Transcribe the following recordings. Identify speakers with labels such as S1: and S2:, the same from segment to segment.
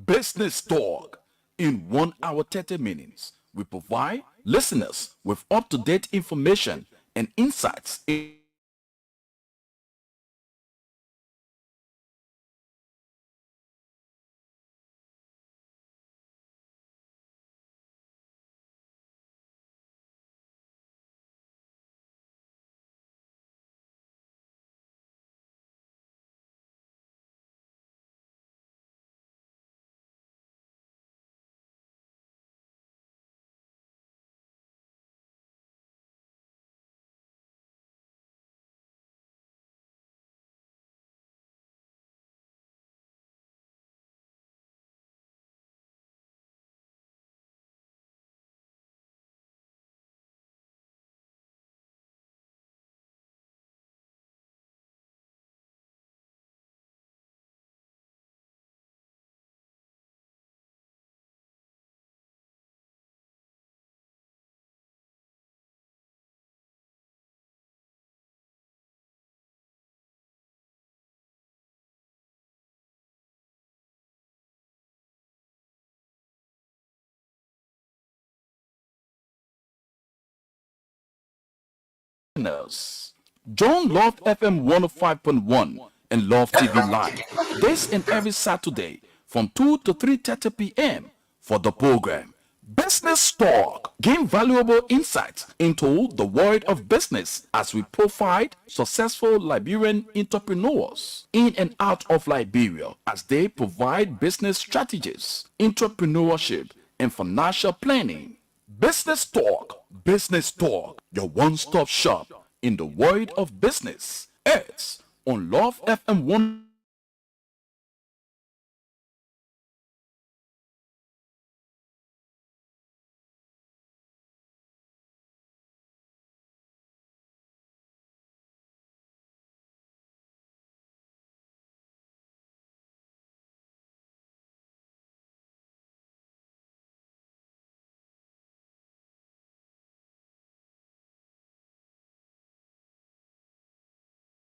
S1: Business Talk. In 1 hour 30 minutes, we provide listeners with up-to-date information and insights into the world of business. Business Talk. Gain valuable insights into the word of business as we provide societal librarian entrepreneurs insights into the world of business. Listeners, join Love FM 105.1 and Love TV Live this and every Saturday from 2 to 3:30 p.m. for the program Business Talk. Gain valuable insights into the world of business as we profile successful Liberian entrepreneurs in and out of Liberia as they provide business strategies, entrepreneurship, and financial planning. Business Talk, your one-stop shop in the world of business. It's on Love FM 105.1 and Love TV Live.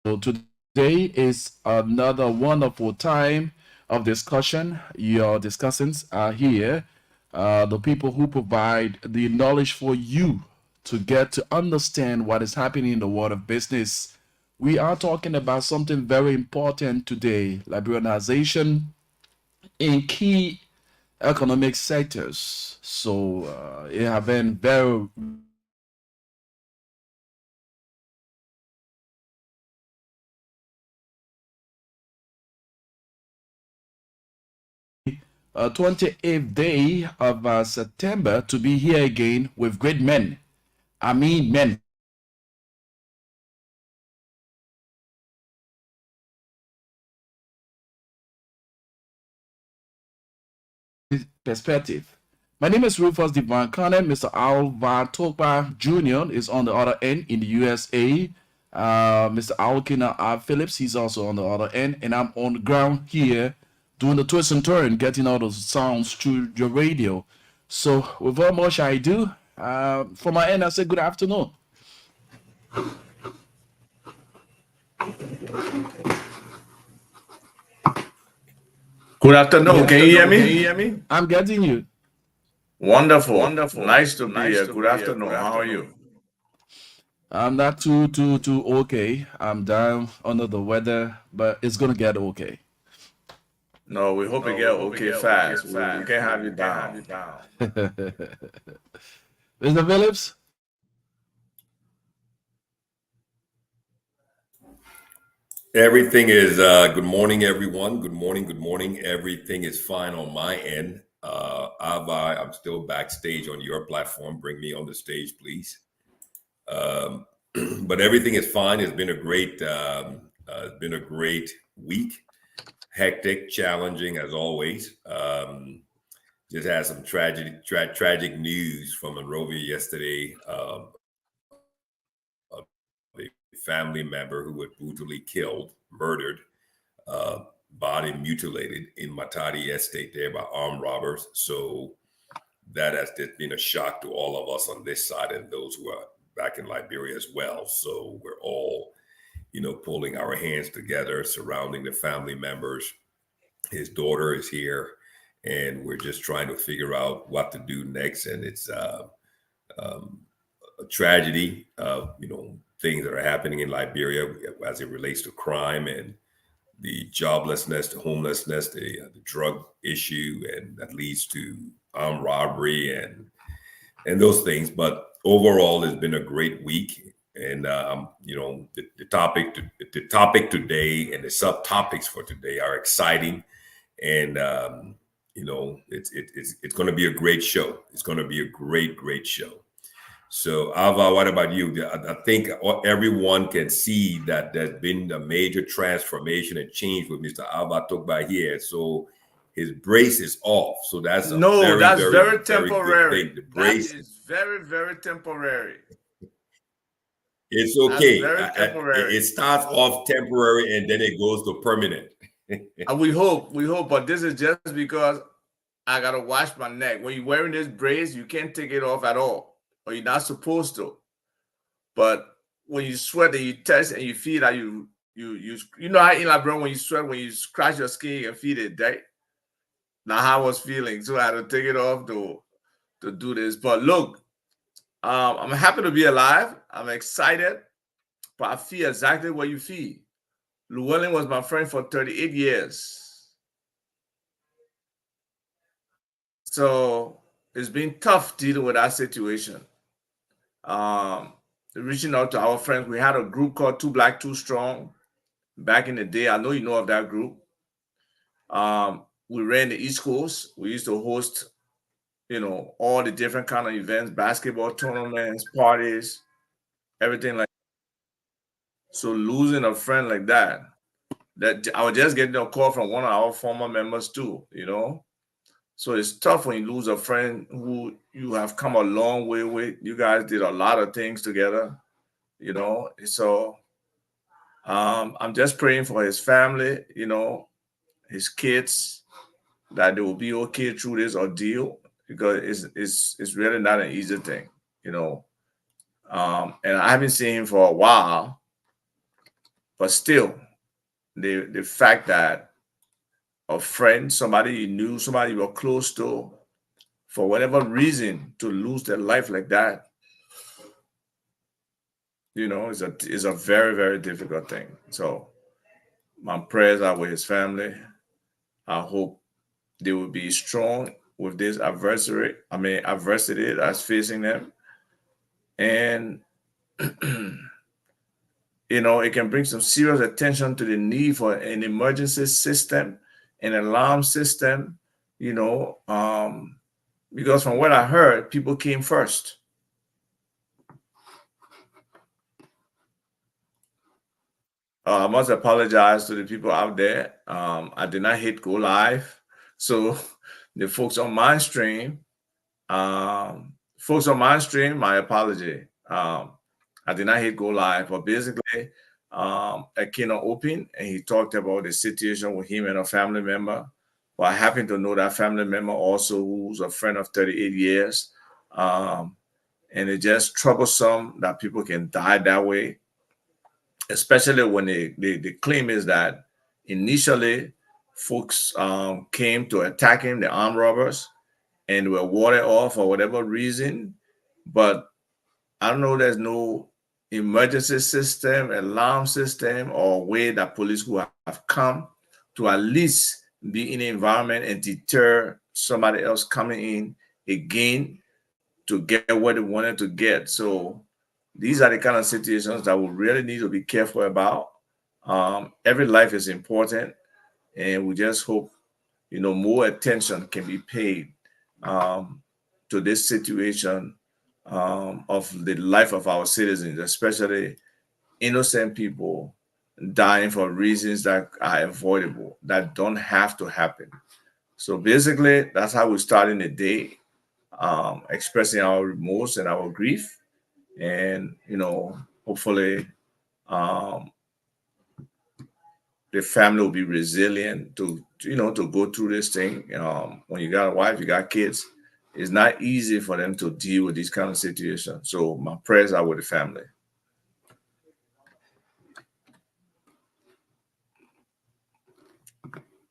S1: So today is another wonderful time of discussion. Your discussants are here, the people who provide the knowledge for you to get to understand what is happening in the world of business. We are talking about something very important today, liberalization in key economic sectors. So it has been very happy 28th day of September to be here again with great men. I mean, men perspective. My name is Rufus Divine Connor. Mr. Alvar Tokpa Jr. is on the other end in the USA. Mr. Alkina R. Phillips, he's also on the other end. And I'm on the ground here doing the twist and turn, getting all those sounds through your radio. So without much ado, from my end, I say good afternoon.
S2: Good afternoon. Can you hear me?
S1: I'm getting you.
S2: Wonderful. Nice to be here. Good afternoon. How are you?
S1: I'm not too okay. I'm down under the weather, but it's gonna get okay.
S2: No, we hope you get okay fast. We can't have you down.
S1: Mr. Phillips?
S3: Everything is good morning, everyone. Good morning. Good morning. Everything is fine on my end. Avi, I'm still backstage on your platform. Bring me on the stage, please. Um, but everything is fine. It's been a great week. Hectic, challenging as always. Just had some tragic news from Monrovia yesterday. A family member who was brutally killed, murdered, uh, body mutilated in Matadi Estate there by armed robbers. So that has just been a shock to all of us on this side and those who are back in Liberia as well. So we're all, pulling our hands together, surrounding the family members. His daughter is here, and we're just trying to figure out what to do next. And it's a tragedy of things that are happening in Liberia as it relates to crime and the joblessness, the homelessness, the drug issue, and that leads to armed robbery and those things. But overall, it's been a great week. And the topic today and the subtopics for today are exciting, and it's going to be a great show. It's going to be a great show. So, Ava, what about you? I think everyone can see that there's been a major transformation and change with Mr. Ava Tokba here. So, his brace is off. So that's a
S2: that's very
S3: very
S2: temporary.
S3: good thing. The brace
S2: is very temporary.
S3: It's okay.
S2: That's very temporary.
S3: It starts off temporary and then it goes to permanent.
S2: We hope, but this is just because I gotta wash my neck. When you're wearing this brace, you can't take it off at all, or you're not supposed to. But when you sweat and you test and you feel that you know how in Liberia when you sweat, when you scratch your skin, you can feel it, right? Now how I was feeling, so I had to take it off to do this. But look, I'm happy to be alive. I'm excited, but I feel exactly what you feel. Llewellyn was my friend for 38 years. So it's been tough dealing with that situation. Reaching out to our friends, we had a group called Two Black, Two Strong back in the day. I know you know of that group. We ran the East Coast. We used to host, all the different kind of events, basketball tournaments, parties, everything like that. So losing a friend like that I was just getting a call from one of our former members too, So it's tough when you lose a friend who you have come a long way with. You guys did a lot of things together, So I'm just praying for his family, his kids, that they will be okay through this ordeal, because it's really not an easy thing, And I haven't seen him for a while, but still, the fact that a friend, somebody you knew, somebody you were close to, for whatever reason, to lose their life like that, is a very, very difficult thing. So my prayers are with his family. I hope they will be strong with this adversity that's facing them. And it can bring some serious attention to the need for an emergency system, an alarm system, because from what I heard, people came first. I must apologize to the people out there. I did not hit go live. So the folks on my stream, my apology. I did not hit go live, but basically, Akino opened and he talked about the situation with him and a family member. Well, I happen to know that family member also, who's a friend of 38 years. And it's just troublesome that people can die that way, especially when the claim is that initially folks came to attack him, the armed robbers, and were warded off for whatever reason. But I don't know, there's no emergency system, alarm system, or way that police who have come to at least be in the environment and deter somebody else coming in again to get what they wanted to get. So these are the kind of situations that we really need to be careful about. Every life is important, and we just hope, more attention can be paid to this situation of the life of our citizens, especially innocent people dying for reasons that are avoidable, that don't have to happen. So basically, that's how we're starting the day, expressing our remorse and our grief, and hopefully the family will be resilient to go through this thing. When you got a wife, you got kids, it's not easy for them to deal with these kind of situations. So my prayers are with the family.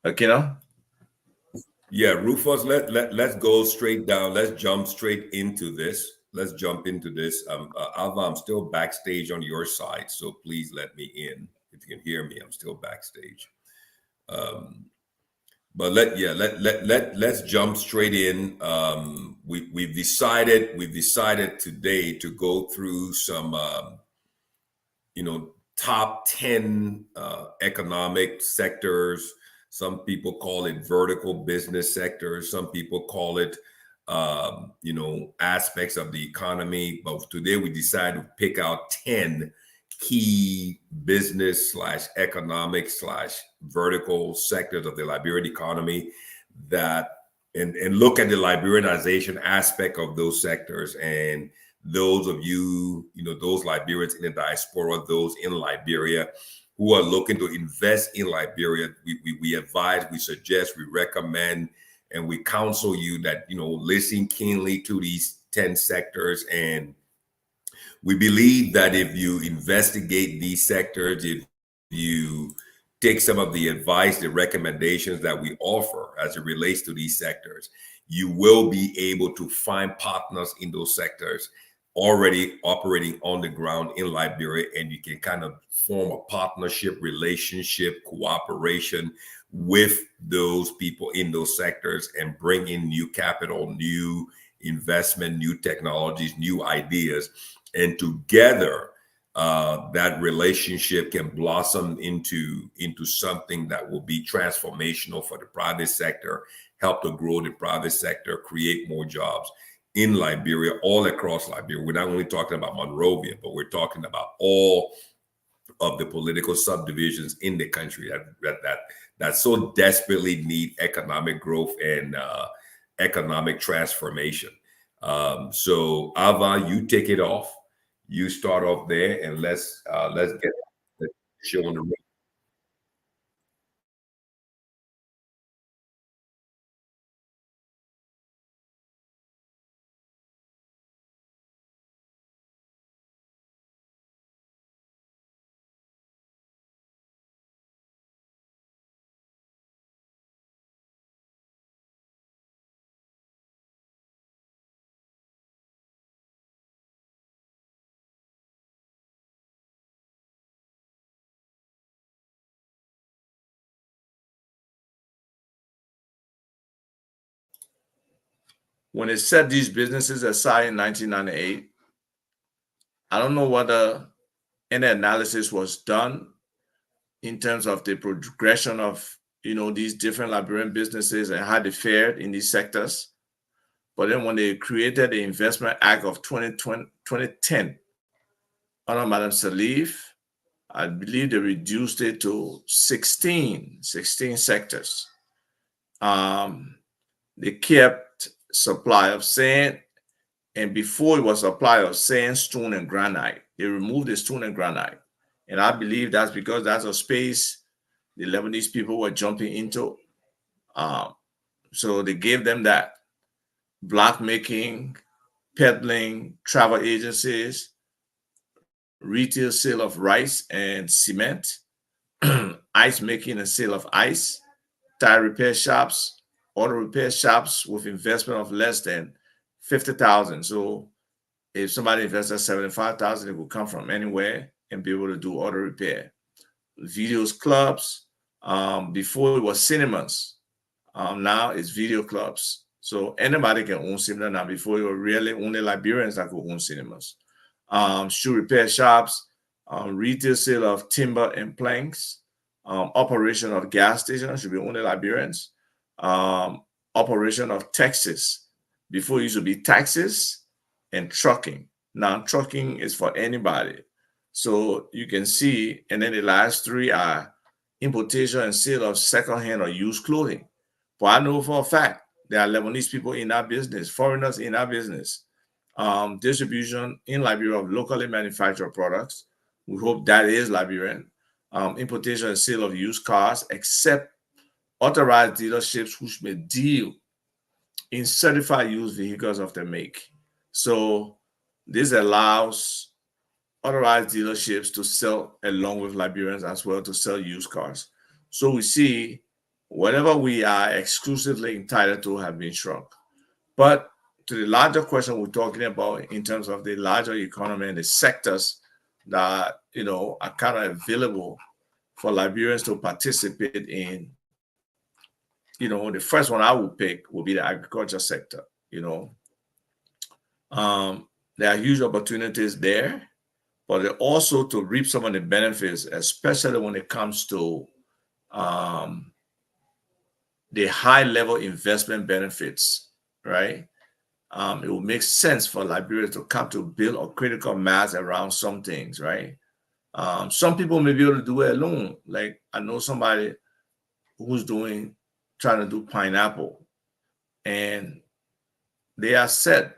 S2: Akino?
S3: Yeah, Rufus, let's go straight down. Let's jump straight into this. Let's jump into this. Alva, I'm still backstage on your side, so please let me in. If you can hear me, I'm still backstage. Um, but let's jump straight in. We've decided today to go through some top 10 economic sectors. Some people call it vertical business sectors. Some people call it, aspects of the economy. But today we decided to pick out 10 key business slash economic slash vertical sectors of the Liberian economy that and look at the Liberianization aspect of those sectors. And those of you, those Liberians in the diaspora, those in Liberia who are looking to invest in Liberia, we advise, we suggest, we recommend, and we counsel you that, listen keenly to these 10 sectors. And we believe that if you investigate these sectors, if you take some of the advice, the recommendations that we offer as it relates to these sectors, you will be able to find partners in those sectors already operating on the ground in Liberia, and you can kind of form a partnership, relationship, cooperation with those people in those sectors and bring in new capital, new investment, new technologies, new ideas. And together, that relationship can blossom into something that will be transformational for the private sector, help to grow the private sector, create more jobs in Liberia, all across Liberia. We're not only talking about Monrovia, but we're talking about all of the political subdivisions in the country that so desperately need economic growth and economic transformation. So Ava, you take it off. You start off there, and let's get the show on the road.
S2: When they set these businesses aside in 1998, I don't know whether any analysis was done in terms of the progression of these different Liberian businesses and how they fared in these sectors. But then when they created the Investment Act of 2010 under Madam Salif, I believe they reduced it to 16 sectors. They kept supply of sand, and before it was supply of sand, stone, and granite. They removed the stone and granite. And I believe that's because that's a space the Lebanese people were jumping into. So they gave them that. Block making, peddling, travel agencies, retail sale of rice and cement, ice making and sale of ice, tire repair shops, auto repair shops with investment of less than 50,000. So if somebody invested 75,000, it would come from anywhere and be able to do auto repair. Videos clubs, before it was cinemas, now it's video clubs. So anybody can own cinema now. Before it was really only Liberians that could own cinemas. Shoe repair shops, retail sale of timber and planks, operation of gas stations should be only Liberians. Operation of taxis. Before it used to be taxes and trucking. Now trucking is for anybody. So you can see, and then the last three are importation and sale of secondhand or used clothing. But I know for a fact there are Lebanese people in our business, foreigners in our business. Distribution in Liberia of locally manufactured products. We hope that is Liberian. Importation and sale of used cars, except authorized dealerships which may deal in certified used vehicles of their make. So this allows authorized dealerships to sell along with Liberians as well to sell used cars. So we see whatever we are exclusively entitled to have been shrunk. But to the larger question we're talking about in terms of the larger economy and the sectors that, are kind of available for Liberians to participate in, the first one I would pick would be the agriculture sector. There are huge opportunities there, but also to reap some of the benefits, especially when it comes to the high level investment benefits, right? It will make sense for Liberia to come to build a critical mass around some things, right? Some people may be able to do it alone. Like I know somebody who's trying to do pineapple, and they are set,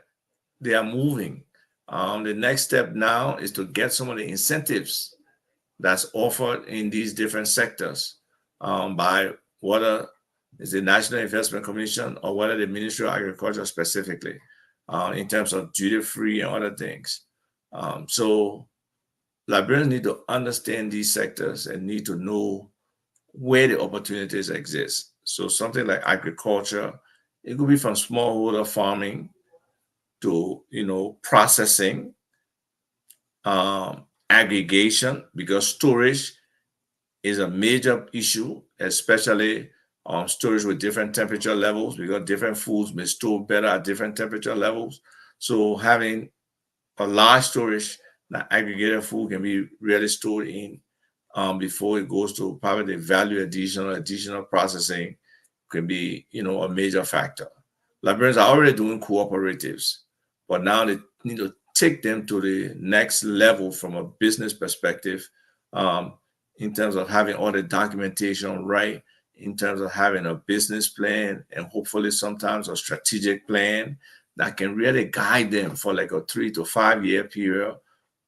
S2: they are moving. The next step now is to get some of the incentives that's offered in these different sectors by whether it's the National Investment Commission or whether the Ministry of Agriculture specifically, in terms of duty-free and other things. So Liberians need to understand these sectors and need to know where the opportunities exist. So something like agriculture, it could be from smallholder farming to, processing, aggregation, because storage is a major issue, especially storage with different temperature levels, because different foods may store better at different temperature levels. So having a large storage that aggregated food can be really stored in before it goes to probably the value additional processing can be, a major factor. Liberians are already doing cooperatives, but now they need to take them to the next level from a business perspective, in terms of having all the documentation right, in terms of having a business plan, and hopefully sometimes a strategic plan that can really guide them for like a 3 to 5 year period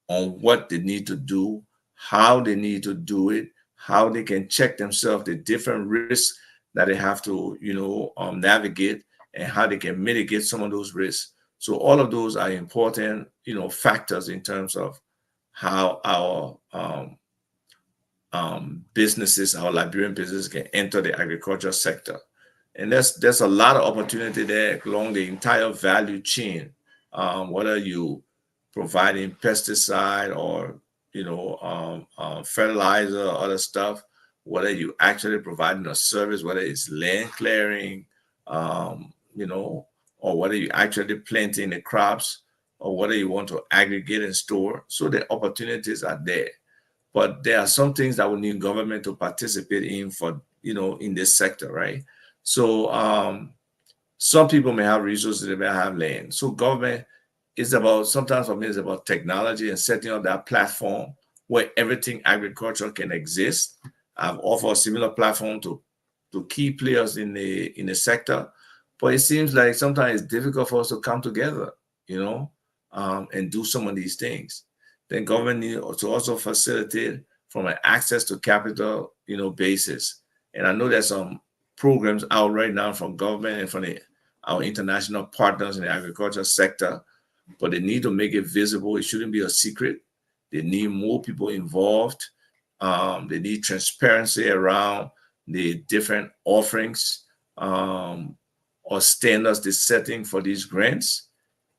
S2: on what they need to do, how they need to do it, how they can check themselves, the different risks that they have to, navigate, and how they can mitigate some of those risks. So all of those are important, factors in terms of how our businesses, our Liberian businesses can enter the agriculture sector. And there's a lot of opportunity there along the entire value chain, whether you providing pesticide or, fertilizer or other stuff, whether you actually providing a service, whether it's land clearing, or whether you actually planting the crops, or whether you want to aggregate and store. So the opportunities are there. But there are some things that we need government to participate in for, in this sector, right? So some people may have resources, they may have land. So government is about, sometimes for me, it's about technology and setting up that platform where everything agriculture can exist. I've offered a similar platform to key players in the sector, but it seems like sometimes it's difficult for us to come together, and do some of these things. Then government needs to also facilitate from an access to capital, basis. And I know there's some programs out right now from government and from our international partners in the agriculture sector, but they need to make it visible. It shouldn't be a secret. They need more people involved. They need transparency around the different offerings or standards they're setting for these grants.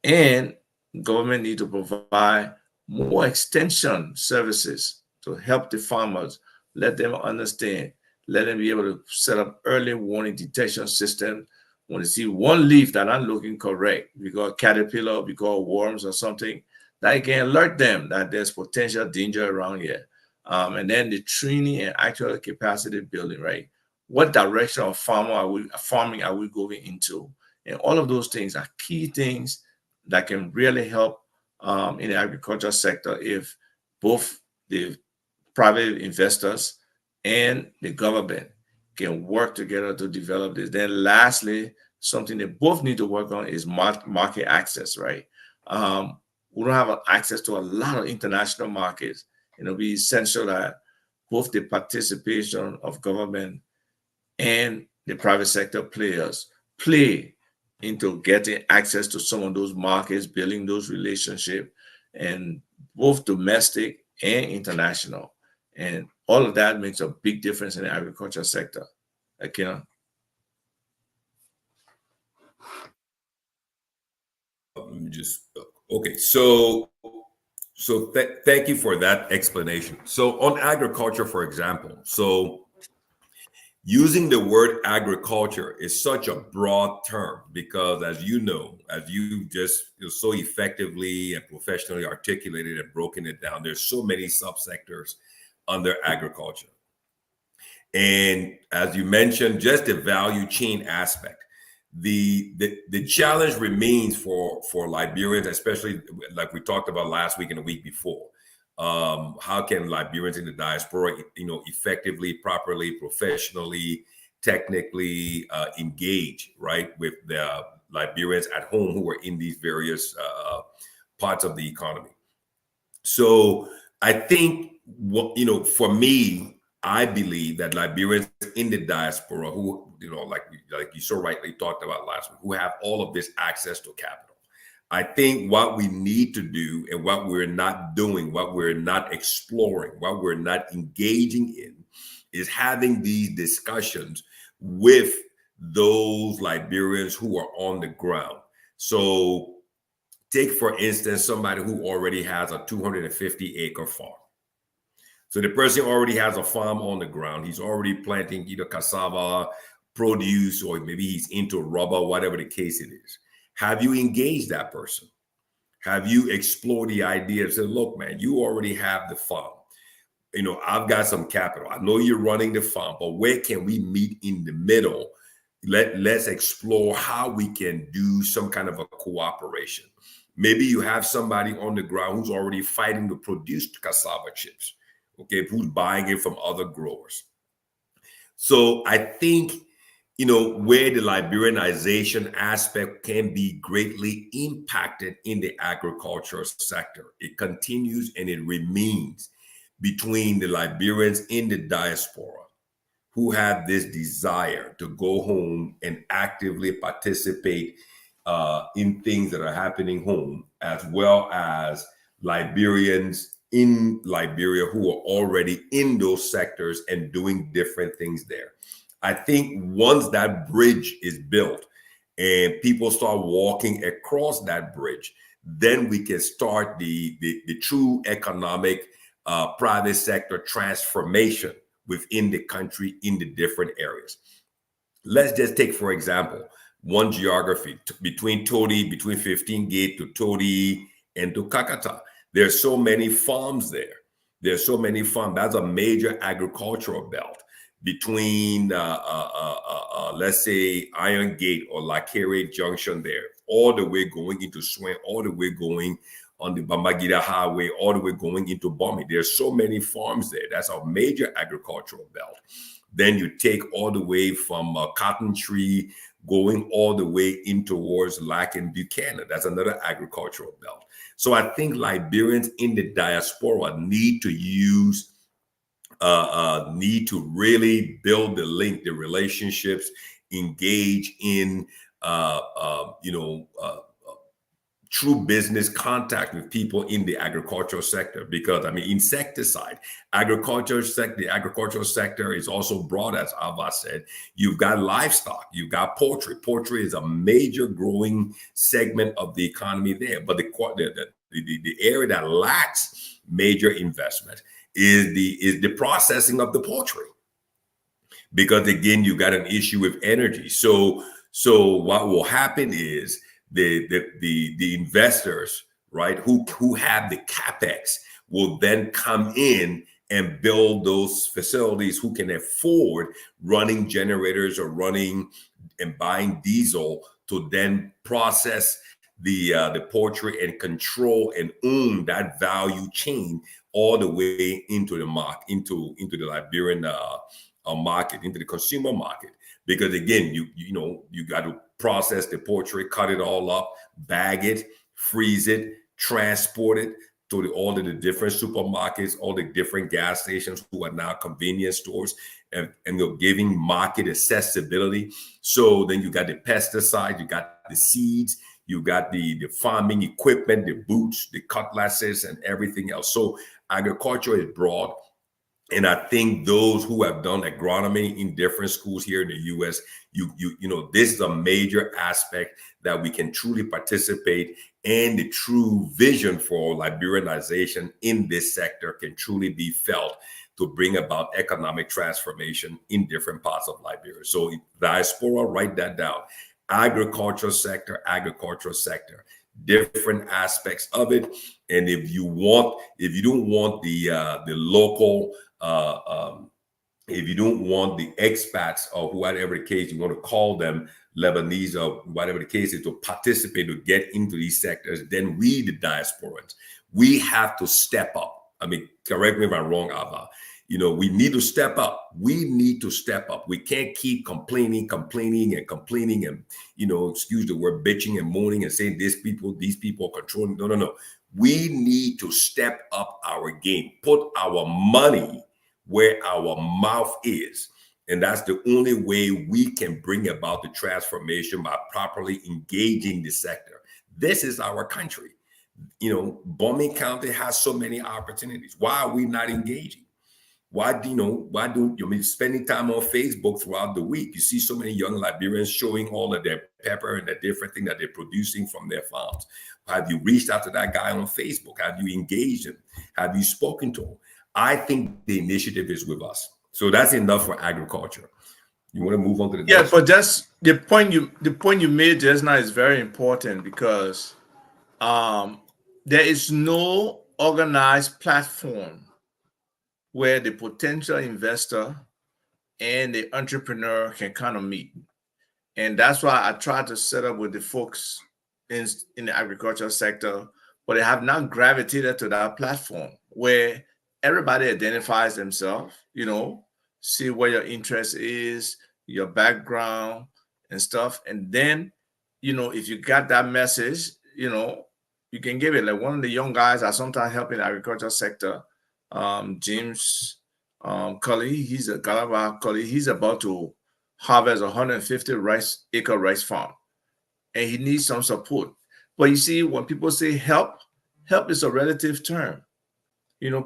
S2: And government need to provide more extension services to help the farmers, let them understand, let them be able to set up early warning detection system when they see one leaf that not looking correct, because caterpillar, because worms or something, that can alert them that there's potential danger around here. And then the training and actual capacity building, right? What direction of farming are we going into? And all of those things are key things that can really help in the agriculture sector if both the private investors and the government can work together to develop this. Then lastly, something they both need to work on is market access, right? We don't have access to a lot of international markets. It'll be essential that both the participation of government and the private sector players play into getting access to some of those markets, building those relationships, and both domestic and international. And all of that makes a big difference in the agriculture sector. Kenan.
S3: Just okay. So thank you for that explanation. So on agriculture, for example, so using the word agriculture is such a broad term because, as you know, as you just so effectively and professionally articulated and broken it down, there's so many subsectors under agriculture. And as you mentioned, just the value chain aspect. The challenge remains for Liberians, especially like we talked about last week and the week before. How can Liberians in the diaspora, effectively, properly, professionally, technically engage, right, with the Liberians at home who are in these various parts of the economy? So I think for me, I believe that Liberians in the diaspora who, like you so rightly talked about last week, who have all of this access to capital. I think what we need to do and what we're not doing, what we're not exploring, what we're not engaging in is having these discussions with those Liberians who are on the ground. So take, for instance, somebody who already has a 250-acre farm. So the person already has a farm on the ground. He's already planting either cassava, produce, or maybe he's into rubber, whatever the case it is. Have you engaged that person? Have you explored the idea of saying, look, man, you already have the farm. I've got some capital. I know you're running the farm, but where can we meet in the middle? Let's explore how we can do some kind of a cooperation. Maybe you have somebody on the ground who's already fighting to produce cassava chips. Okay, who's buying it from other growers. So I think, where the Liberianization aspect can be greatly impacted in the agricultural sector, it continues and it remains between the Liberians in the diaspora who have this desire to go home and actively participate in things that are happening home, as well as Liberians in Liberia who are already in those sectors and doing different things there. I think once that bridge is built and people start walking across that bridge, then we can start the true economic private sector transformation within the country in the different areas. Let's just take, for example, one geography between 15 Gate to Todi and to Kakata. There's so many farms there. There's so many farms. That's a major agricultural belt between, let's say, Iron Gate or Lakere Junction there, all the way going into Swain, all the way going on the Bambagida Highway, all the way going into Bomi. There's so many farms there. That's a major agricultural belt. Then you take all the way from Cotton Tree, going all the in in towards Lac and Buchanan. That's another agricultural belt. So I think Liberians in the diaspora need to use, need to really build the link, the relationships, engage in, true business contact with people in the agricultural sector, because insecticide, the agricultural sector is also broad, as Ava said. You've got livestock, you've got poultry. Poultry is a major growing segment of the economy there, but the area that lacks major investment is the processing of the poultry, because again, you got an issue with energy. So what will happen is the investors, right, who have the capex will then come in and build those facilities, who can afford running generators or running and buying diesel to then process the poultry and control and own that value chain all the way into the market, into the Liberian market, into the consumer market. Because again, you got to process the poultry, cut it all up, bag it, freeze it, transport it to all of the different supermarkets, all the different gas stations who are now convenience stores, and they're giving market accessibility. So then you got the pesticides, you got the seeds, you got the farming equipment, the boots, the cutlasses, and everything else. So agriculture is broad. And I think those who have done agronomy in different schools here in the U.S., this is a major aspect that we can truly participate, and the true vision for Liberianization in this sector can truly be felt to bring about economic transformation in different parts of Liberia. So diaspora, write that down. Agricultural sector, different aspects of it. And if you don't want the local, if you don't want the expats or whatever the case you want to call them, Lebanese or whatever the case is, to participate, to get into these sectors, then we, the diasporans, we have to step up. I mean, correct me if I'm wrong, Abba. We need to step up. We need to step up. We can't keep complaining and, excuse the word, bitching and moaning and saying these people are controlling. No. We need to step up our game, put our money where our mouth is. And that's the only way we can bring about the transformation, by properly engaging the sector. This is our country. Bombing County has so many opportunities. Why are we not engaging? Why don't you spending time on Facebook throughout the week? You see so many young Liberians showing all of their pepper and the different thing that they're producing from their farms. Have you reached out to that guy on Facebook? Have you engaged him? Have you spoken to him? I think the initiative is with us. So that's enough for agriculture. You want to move on to the next?
S2: But just the point you made just now is very important, because there is no organized platform where the potential investor and the entrepreneur can kind of meet. And that's why I tried to set up with the folks in the agricultural sector, but they have not gravitated to that platform where everybody identifies themselves, see where your interest is, your background and stuff. And then, if you got that message, you can give it. Like one of the young guys I sometimes help in the agricultural sector, James Cully, he's a Galava Cully. He's about to harvest 150 acre rice farm, and he needs some support. But you see, when people say help is a relative term.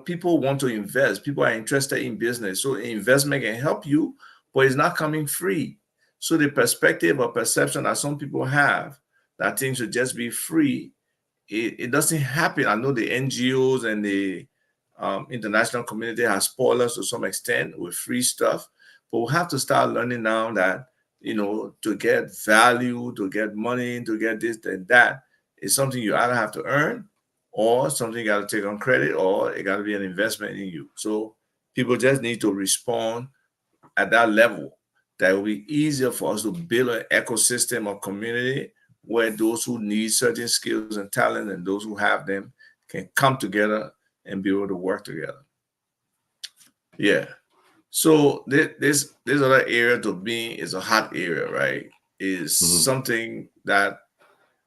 S2: People want to invest. People are interested in business. So investment can help you, but it's not coming free. So the perspective or perception that some people have that things should just be free, it doesn't happen. I know the NGOs and the international community has spoiled us to some extent with free stuff, but we have to start learning now that, to get value, to get money, to get this and that is something you either have to earn, or something you got to take on credit, or it got to be an investment in you. So people just need to respond at that level. That will be easier for us to build an ecosystem or community where those who need certain skills and talent and those who have them can come together and be able to work together. Yeah. So this other area to me is a hot area, right? Is something that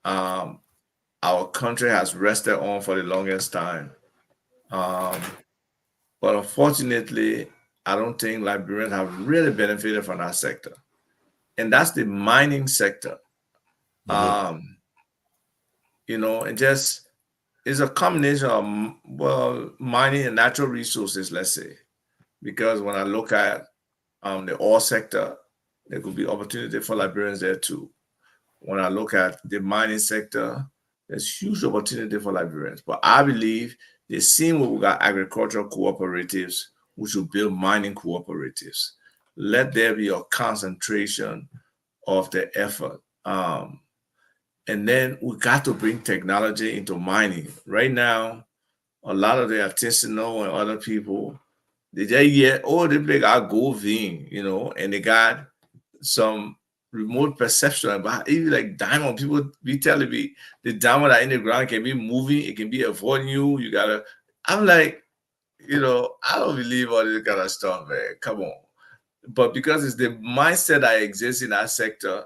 S2: our country has rested on for the longest time. But unfortunately, I don't think Liberians have really benefited from that sector. And that's the mining sector. It just is a combination of, mining and natural resources, let's say. Because when I look at the oil sector, there could be opportunity for Liberians there too. When I look at the mining sector, there's huge opportunity for Liberians. But I believe the same way we got agricultural cooperatives, we should build mining cooperatives. Let there be a concentration of the effort. And then we got to bring technology into mining. Right now, a lot of the artisanal and other people, they play got gold vein, and they got some remote perception about even like diamond. People be telling me the diamond that in the ground can be moving, it can be avoiding you. I'm like, I don't believe all this kind of stuff, man. Come on. But because it's the mindset that exists in that sector,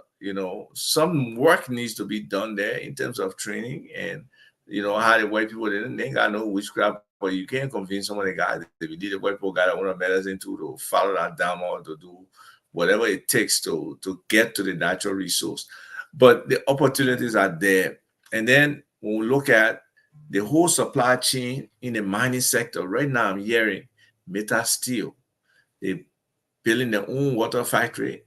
S2: some work needs to be done there in terms of training and, how the white people they got no witchcraft, but you can't convince some of the guys that we did the white people got one of medicine to follow that down or to do whatever it takes to get to the natural resource. But the opportunities are there. And then when we look at the whole supply chain in the mining sector, right now I'm hearing metal steel. They building their own water factory.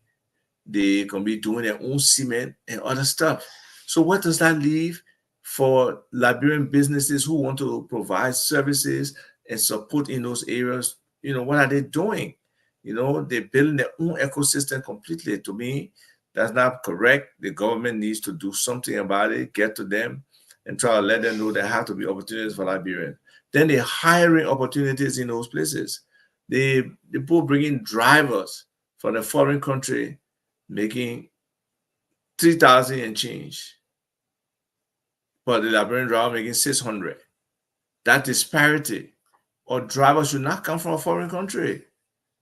S2: They can be doing their own cement and other stuff. So what does that leave for Liberian businesses who want to provide services and support in those areas? What are they doing? They're building their own ecosystem completely. To me, that's not correct. The government needs to do something about it, get to them and try to let them know there have to be opportunities for Liberians. Then they're hiring opportunities in those places. They both bring in drivers from a foreign country making 3,000 and change, but the Liberian driver making 600. That disparity, or drivers should not come from a foreign country.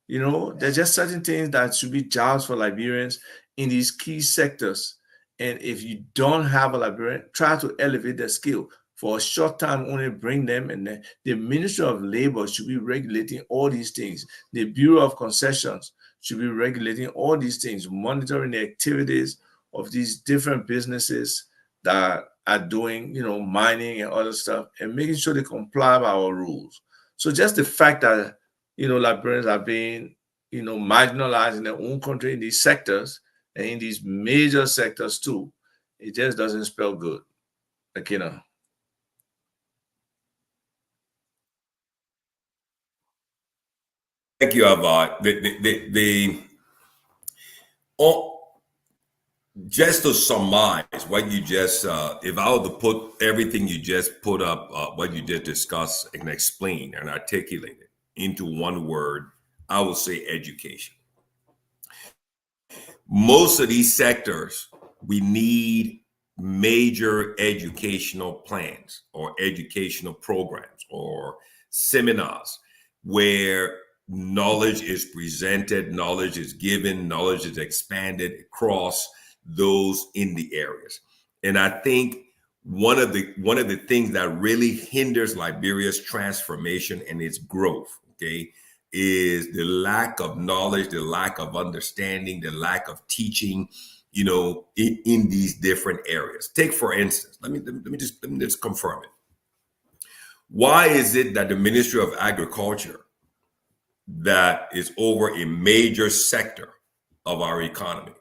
S2: There's just certain things that should be jobs for Liberians in these key sectors. And if you don't have a Liberian, try to elevate their skill. For a short time, only bring them, and then the Ministry of Labor should be regulating all these things. The Bureau of Concessions should be regulating all these things, monitoring the activities of these different businesses that are doing, mining and other stuff, and making sure they comply with our rules. So just the fact that, Liberians are being, marginalized in their own country in these sectors and in these major sectors too, it just doesn't spell good.
S3: Thank you, Avad. Just to summarize what you just, if I were to put everything you just put up, what you just discussed and explain and articulate it into one word, I would say education. Most of these sectors, we need major educational plans or educational programs or seminars where knowledge is presented, knowledge is given, knowledge is expanded across those in the areas. And I think one of the things that really hinders Liberia's transformation and its growth, okay, is the lack of knowledge, the lack of understanding, the lack of teaching, in these different areas. Take, for instance, let me just confirm it. Why is it that the Ministry of Agriculture, that is over a major sector of our economy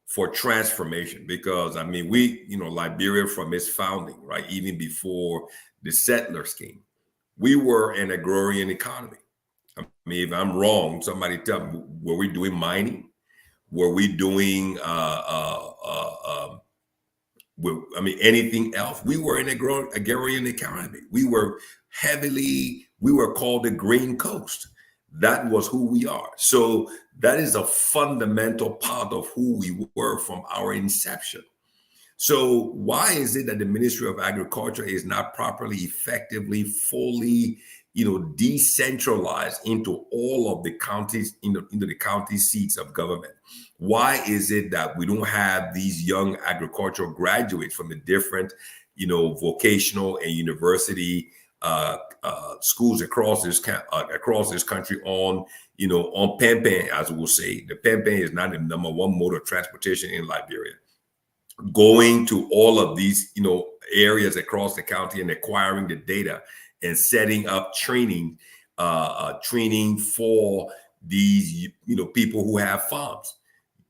S3: for transformation? Because Liberia from its founding, right, even before the settlers came, we were an agrarian economy. If I'm wrong, somebody tell me, were we doing mining? Were we doing anything else? We were an agrarian economy. We were called the Green Coast. That was who we are. So that is a fundamental part of who we were from our inception. So why is it that the Ministry of Agriculture is not properly, effectively, fully, decentralized into all of the counties, into the county seats of government? Why is it that we don't have these young agricultural graduates from the different, vocational and university schools across this country on Pempen, as we'll say? The Pempen is not the number one mode of transportation in Liberia. Going to all of these, areas across the county and acquiring the data and setting up training for these, people who have farms.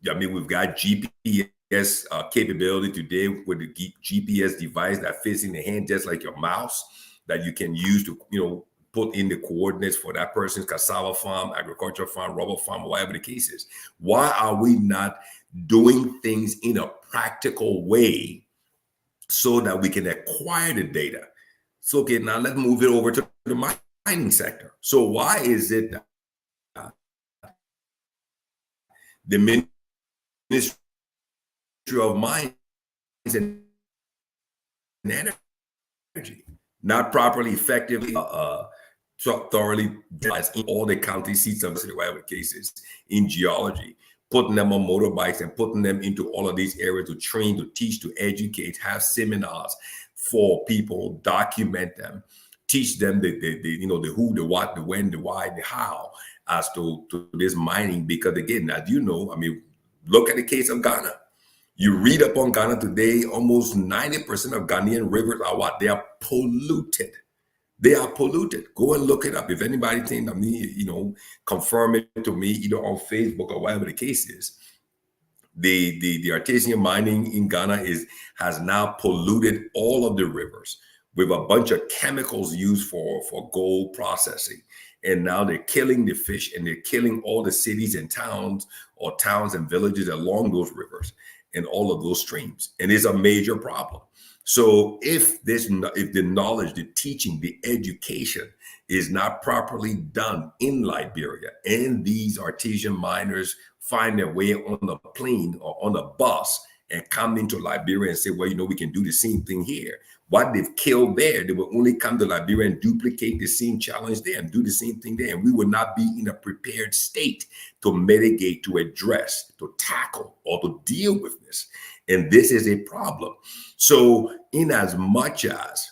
S3: We've got GPS capability today with the GPS device that fits in the hand, just like your mouse, that you can use to, put in the coordinates for that person's cassava farm, agricultural farm, rubber farm, whatever the case is. Why are we not doing things in a practical way so that we can acquire the data? So, okay, now let's move it over to the mining sector. So why is it that the Ministry of Mines and Energy not properly, effectively, thoroughly in all the county seats of whatever cases in geology, putting them on motorbikes and putting them into all of these areas to train, to teach, to educate, have seminars for people, document them, teach them the who, the what, the when, the why, the how, as to this mining? Because again, as you know, look at the case of Ghana. You read up on Ghana today, almost 90% of Ghanaian rivers are what? They are polluted. They are polluted. Go and look it up. If anybody thinks, confirm it to me either on Facebook or whatever the case is. The artesian mining in Ghana has now polluted all of the rivers with a bunch of chemicals used for gold processing. And now they're killing the fish, and they're killing all the cities and towns, or towns and villages along those rivers and all of those streams. And it's a major problem. So if the knowledge, the teaching, the education is not properly done in Liberia, and these artesian miners find their way on a plane or on a bus and come into Liberia and say, well, we can do the same thing here. What they've killed there, they will only come to Liberia and duplicate the same challenge there and do the same thing there. And we will not be in a prepared state to mitigate, to address, to tackle, or to deal with this. And this is a problem. So in as much as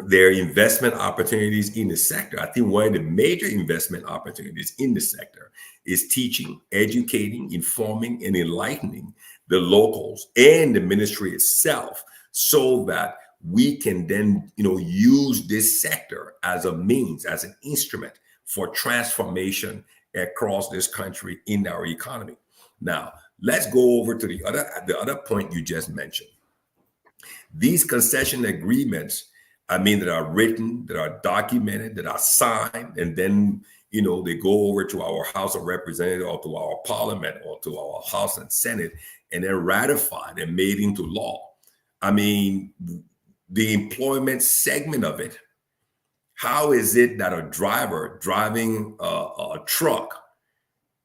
S3: there are investment opportunities in the sector, I think one of the major investment opportunities in the sector is teaching, educating, informing, and enlightening the locals and the ministry itself, so that we can then, use this sector as a means, as an instrument for transformation across this country in our economy. Now, let's go over to the other point you just mentioned. These concession agreements, that are written, that are documented, that are signed, and then, they go over to our House of Representatives or to our Parliament or to our House and Senate, and then ratified and made into law. The employment segment of it, how is it that a driver driving a truck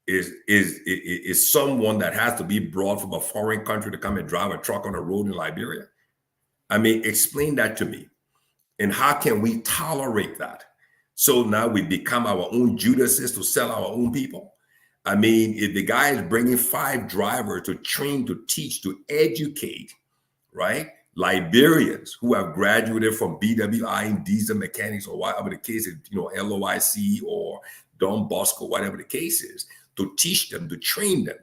S3: is someone that has to be brought from a foreign country to come and drive a truck on a road in Liberia? Explain that to me. And how can we tolerate that? So now we become our own Judases to sell our own people. If the guy is bringing 5 drivers to train, to teach, to educate, right? Liberians who have graduated from BWI and diesel mechanics or whatever the case is, LOIC or Don Bosco, whatever the case is, to teach them, to train them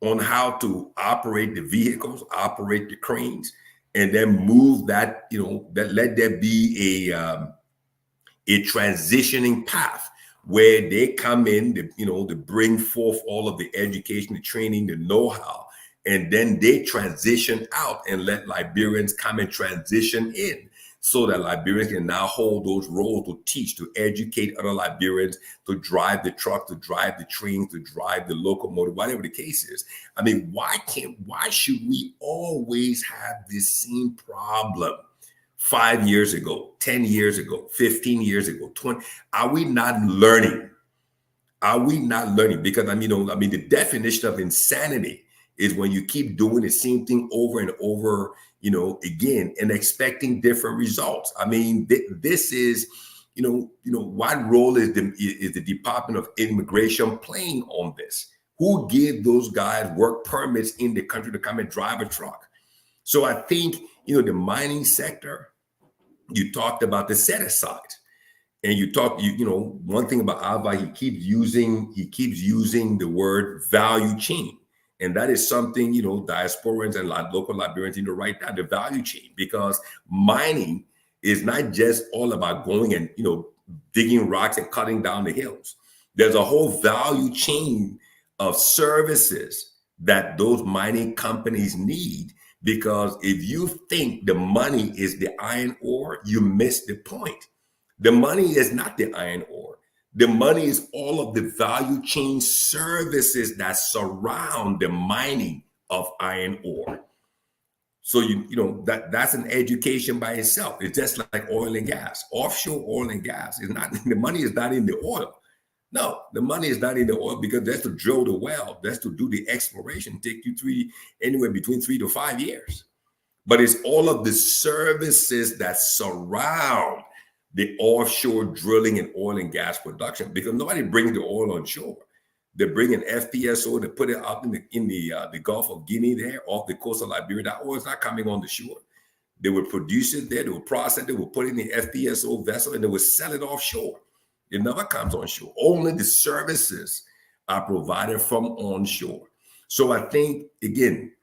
S3: on how to operate the vehicles, operate the cranes, and then move that, that let there be a transitioning path where they come in, to bring forth all of the education, the training, the know-how, and then they transition out and let Liberians come and transition in, so that Liberians can now hold those roles to teach, to educate other Liberians, to drive the truck, to drive the trains, to drive the locomotive, whatever the case is. Why should we always have this same problem? 5 years ago, 10 years ago, 15 years ago, 20, are we not learning? Are we not learning? Because the definition of insanity is when you keep doing the same thing over and over, again, and expecting different results. This is, what role is the Department of Immigration playing on this? Who gave those guys work permits in the country to come and drive a truck? So I think, the mining sector, you talked about the set aside. And one thing about Ava, he keeps using the word value chain. And that is something, diasporans and local Liberians need to write down, the value chain, because mining is not just all about going and, digging rocks and cutting down the hills. There's a whole value chain of services that those mining companies need, because if you think the money is the iron ore, you miss the point. The money is not the iron ore. The money is all of the value chain services that surround the mining of iron ore. So that's an education by itself. It's just like oil and gas. Offshore oil and gas is not, the money is not in the oil. No, the money is not in the oil, because that's to drill the well, that's to do the exploration, take you anywhere between 3 to 5 years. But it's all of the services that surround the offshore drilling and oil and gas production, because nobody brings the oil on shore. They bring an FPSO, they put it out in the Gulf of Guinea there, off the coast of Liberia. That oil is not coming on the shore. They will produce it there, they will process it, they will put it in the FPSO vessel, and they will sell it offshore. It never comes on shore. Only the services are provided from onshore. So I think, again,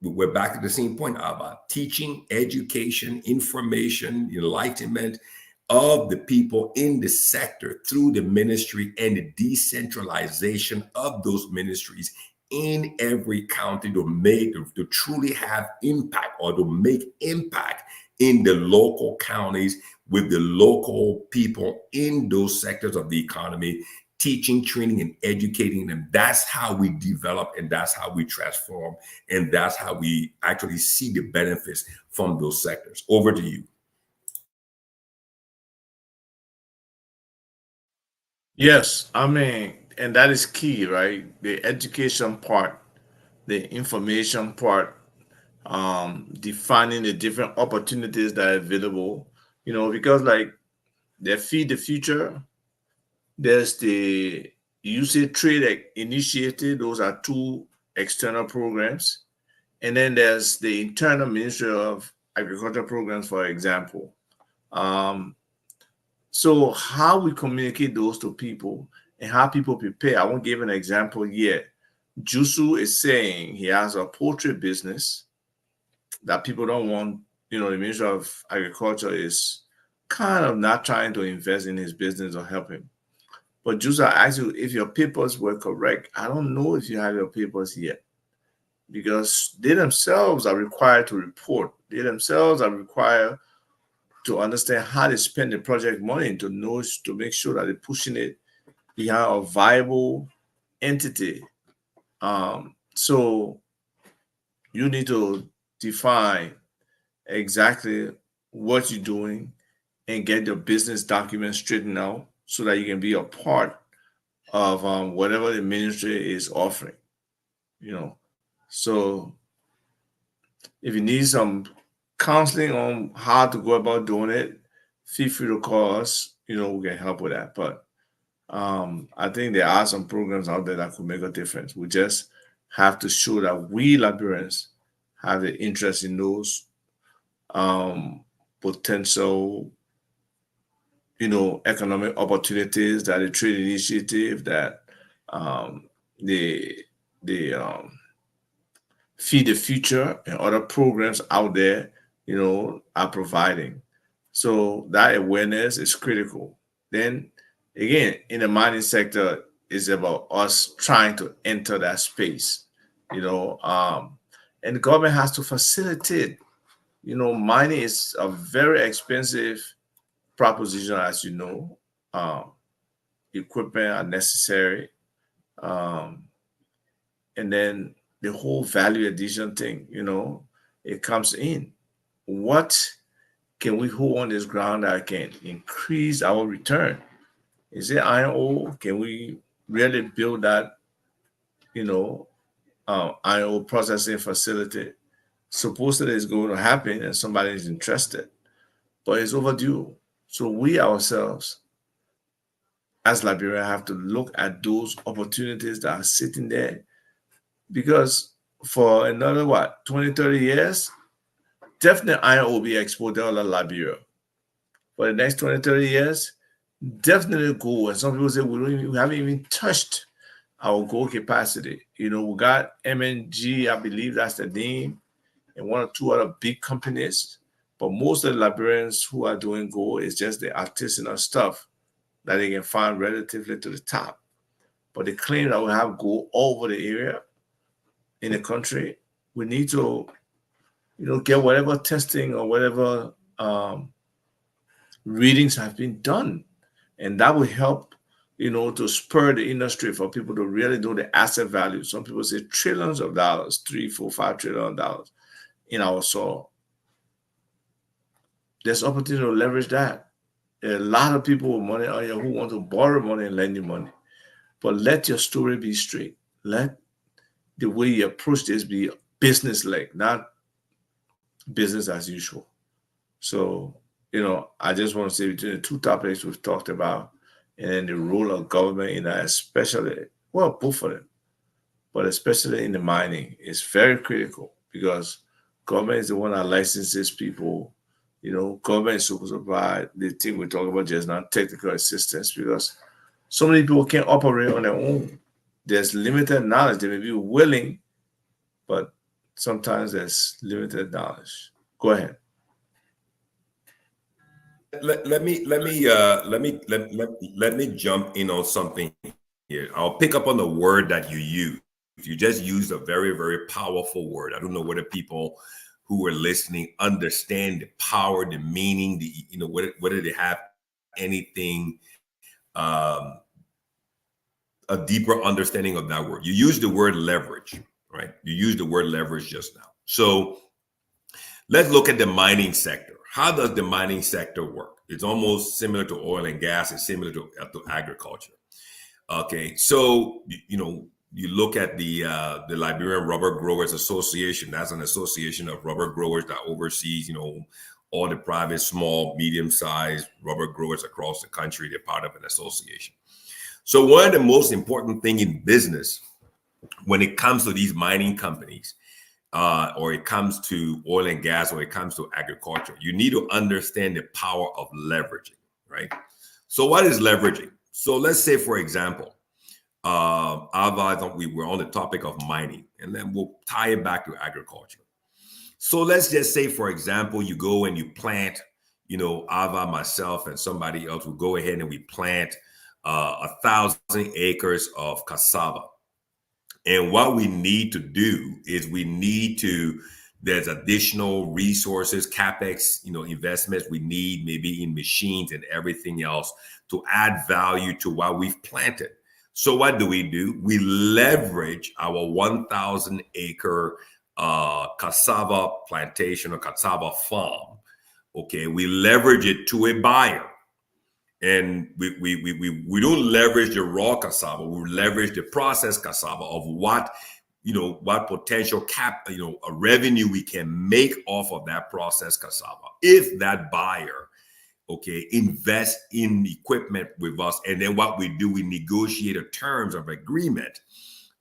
S3: we're back to the same point about teaching, education, information, enlightenment, of the people in the sector through the ministry and the decentralization of those ministries in every county to truly have impact, or to make impact in the local counties with the local people in those sectors of the economy, teaching, training, and educating them. That's how we develop, and that's how we transform, and that's how we actually see the benefits from those sectors. Over to you.
S2: Yes, I mean, and that is key, right? The education part, the information part, defining the different opportunities that are available, because like they feed the future. There's the UC Trade Initiative. Those are two external programs. And then there's the internal Ministry of Agriculture programs, for example. So how we communicate those to people and how people prepare. I won't give an example yet. Jusu is saying he has a poultry business that people don't want. The Ministry of Agriculture is kind of not trying to invest in his business or help him. But Jusu asked you if your papers were correct. I don't know if you have your papers yet, because they themselves are required to report. They themselves are required to understand how they spend the project money, to make sure that they're pushing it behind a viable entity. So you need to define exactly what you're doing and get your business documents straightened out so that you can be a part of whatever the ministry is offering. So if you need some counseling on how to go about doing it, feel free to call us. We can help with that. But I think there are some programs out there that could make a difference. We just have to show that we Liberians have the interest in those potential, economic opportunities that the trade initiative, that the Feed the Future and other programs out there, are providing. So that awareness is critical. Then again, in the mining sector, is about us trying to enter that space, and the government has to facilitate. Mining is a very expensive proposition, as you know. Equipment are necessary, and then the whole value addition thing, it comes in. What can we hold on this ground that can increase our return? Is it iron ore? Can we really build that, iron ore processing facility? Supposedly it's going to happen and somebody is interested, but it's overdue. So we ourselves, as Liberia, have to look at those opportunities that are sitting there, because for another 20, 30 years, definitely iron will be exported out of Liberia. For the next 20, 30 years, definitely gold. And some people say we haven't even touched our gold capacity. We got MNG, I believe that's the name, and one or two other big companies. But most of the Liberians who are doing gold is just the artisanal stuff that they can find relatively to the top. But they claim that we have gold all over the area in the country. We need to, get whatever testing or whatever readings have been done. And that will help, to spur the industry for people to really know the asset value. Some people say trillions of dollars, 3, 4, 5 trillion dollars in our soil. There's opportunity to leverage that. There are a lot of people with money out here who want to borrow money and lend you money. But let your story be straight. Let the way you approach this be business-like, not business as usual. So, I just want to say between the two topics we've talked about, and then the role of government in that, especially, both of them, but especially in the mining, is very critical, because government is the one that licenses people. Government is supposed to provide the thing we talk about just now, technical assistance, because so many people can't operate on their own. There's limited knowledge. They may be willing, but sometimes there's limited knowledge. Go ahead.
S3: let me jump in on something here. I'll pick up on the word that you use. You just used a very, very powerful word. I don't know whether people who are listening understand the power, the meaning, whether they have anything, a deeper understanding of that word. You use the word leverage, right? You used the word leverage just now. So let's look at the mining sector. How does the mining sector work? It's almost similar to oil and gas. It's similar to agriculture. Okay, so you look at the Liberian Rubber Growers Association. That's an association of rubber growers that oversees, all the private, small, medium-sized rubber growers across the country. They're part of an association. So one of the most important thing in business when it comes to these mining companies, or it comes to oil and gas, or it comes to agriculture, you need to understand the power of leveraging, right? So what is leveraging? So let's say, for example, we were on the topic of mining, and then we'll tie it back to agriculture. So let's just say, for example, you go and you plant, Ava, myself, and somebody else will go ahead and we plant 1,000 acres of cassava. And what we need to do is there's additional resources, CapEx, investments we need maybe in machines and everything else to add value to what we've planted. So what do? We leverage our 1,000 acre cassava plantation or cassava farm. Okay, we leverage it to a buyer. And we don't leverage the raw cassava. We leverage the processed cassava of what potential a revenue we can make off of that processed cassava if that buyer, invest in equipment with us. And then what we do, we negotiate a terms of agreement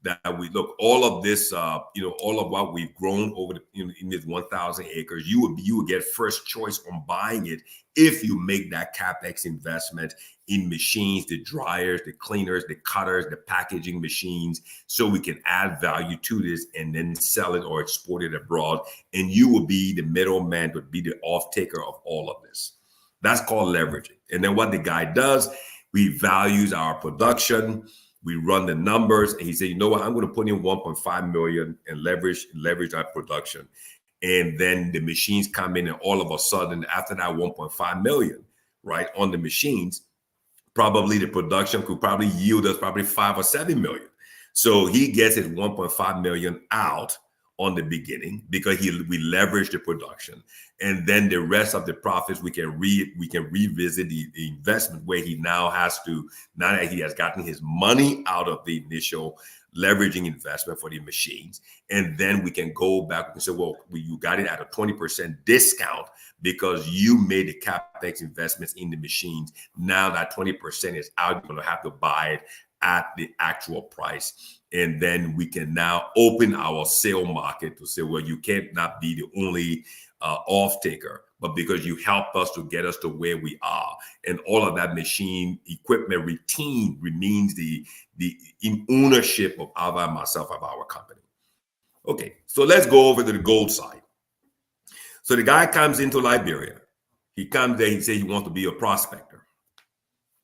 S3: that we look, all of this, all of what we've grown over in this 1,000 acres, you would get first choice on buying it if you make that CapEx investment in machines, the dryers, the cleaners, the cutters, the packaging machines, so we can add value to this and then sell it or export it abroad. And you will be the middleman, would be the off taker of all of this. That's called leveraging. And then what the guy does, we values our production. We run the numbers, and he said, you know what, I'm going to put in 1.5 million and leverage that production. And then the machines come in, and all of a sudden, after that 1.5 million, right, on the machines, probably the production could probably yield us probably 5 or 7 million. So he gets his 1.5 million out on the beginning because we leverage the production, and then the rest of the profits we can revisit the investment where he now that he has gotten his money out of the initial leveraging investment for the machines, and then we can go back and say, well, you got it at a 20% discount because you made the CapEx investments in the machines. Now that 20% is out, you're going to have to buy it at the actual price. And then we can now open our sale market to say, well, you can't not be the only off taker, but because you help us to get us to where we are, and all of that machine equipment remains in ownership of Ava and myself, of our company. Okay, so let's go over to the gold side. So the guy comes into Liberia. He comes there, he says he wants to be a prospector.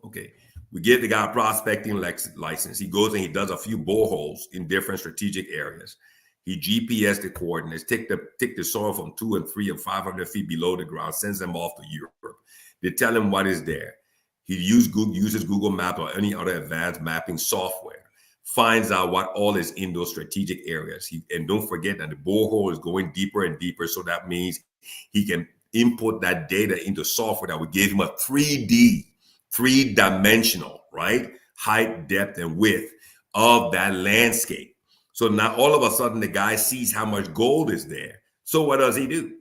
S3: Okay. We give the guy a prospecting license. He goes and he does a few boreholes in different strategic areas. He GPS the coordinates, take the soil from 2 and 3 and 500 feet below the ground, sends them off to Europe. They tell him what is there. He uses Google Maps or any other advanced mapping software, finds out what all is in those strategic areas. And don't forget that the borehole is going deeper and deeper. So that means he can input that data into software that would give him a 3-dimensional, right? Height, depth, and width of that landscape. So now all of a sudden the guy sees how much gold is there. So what does he do?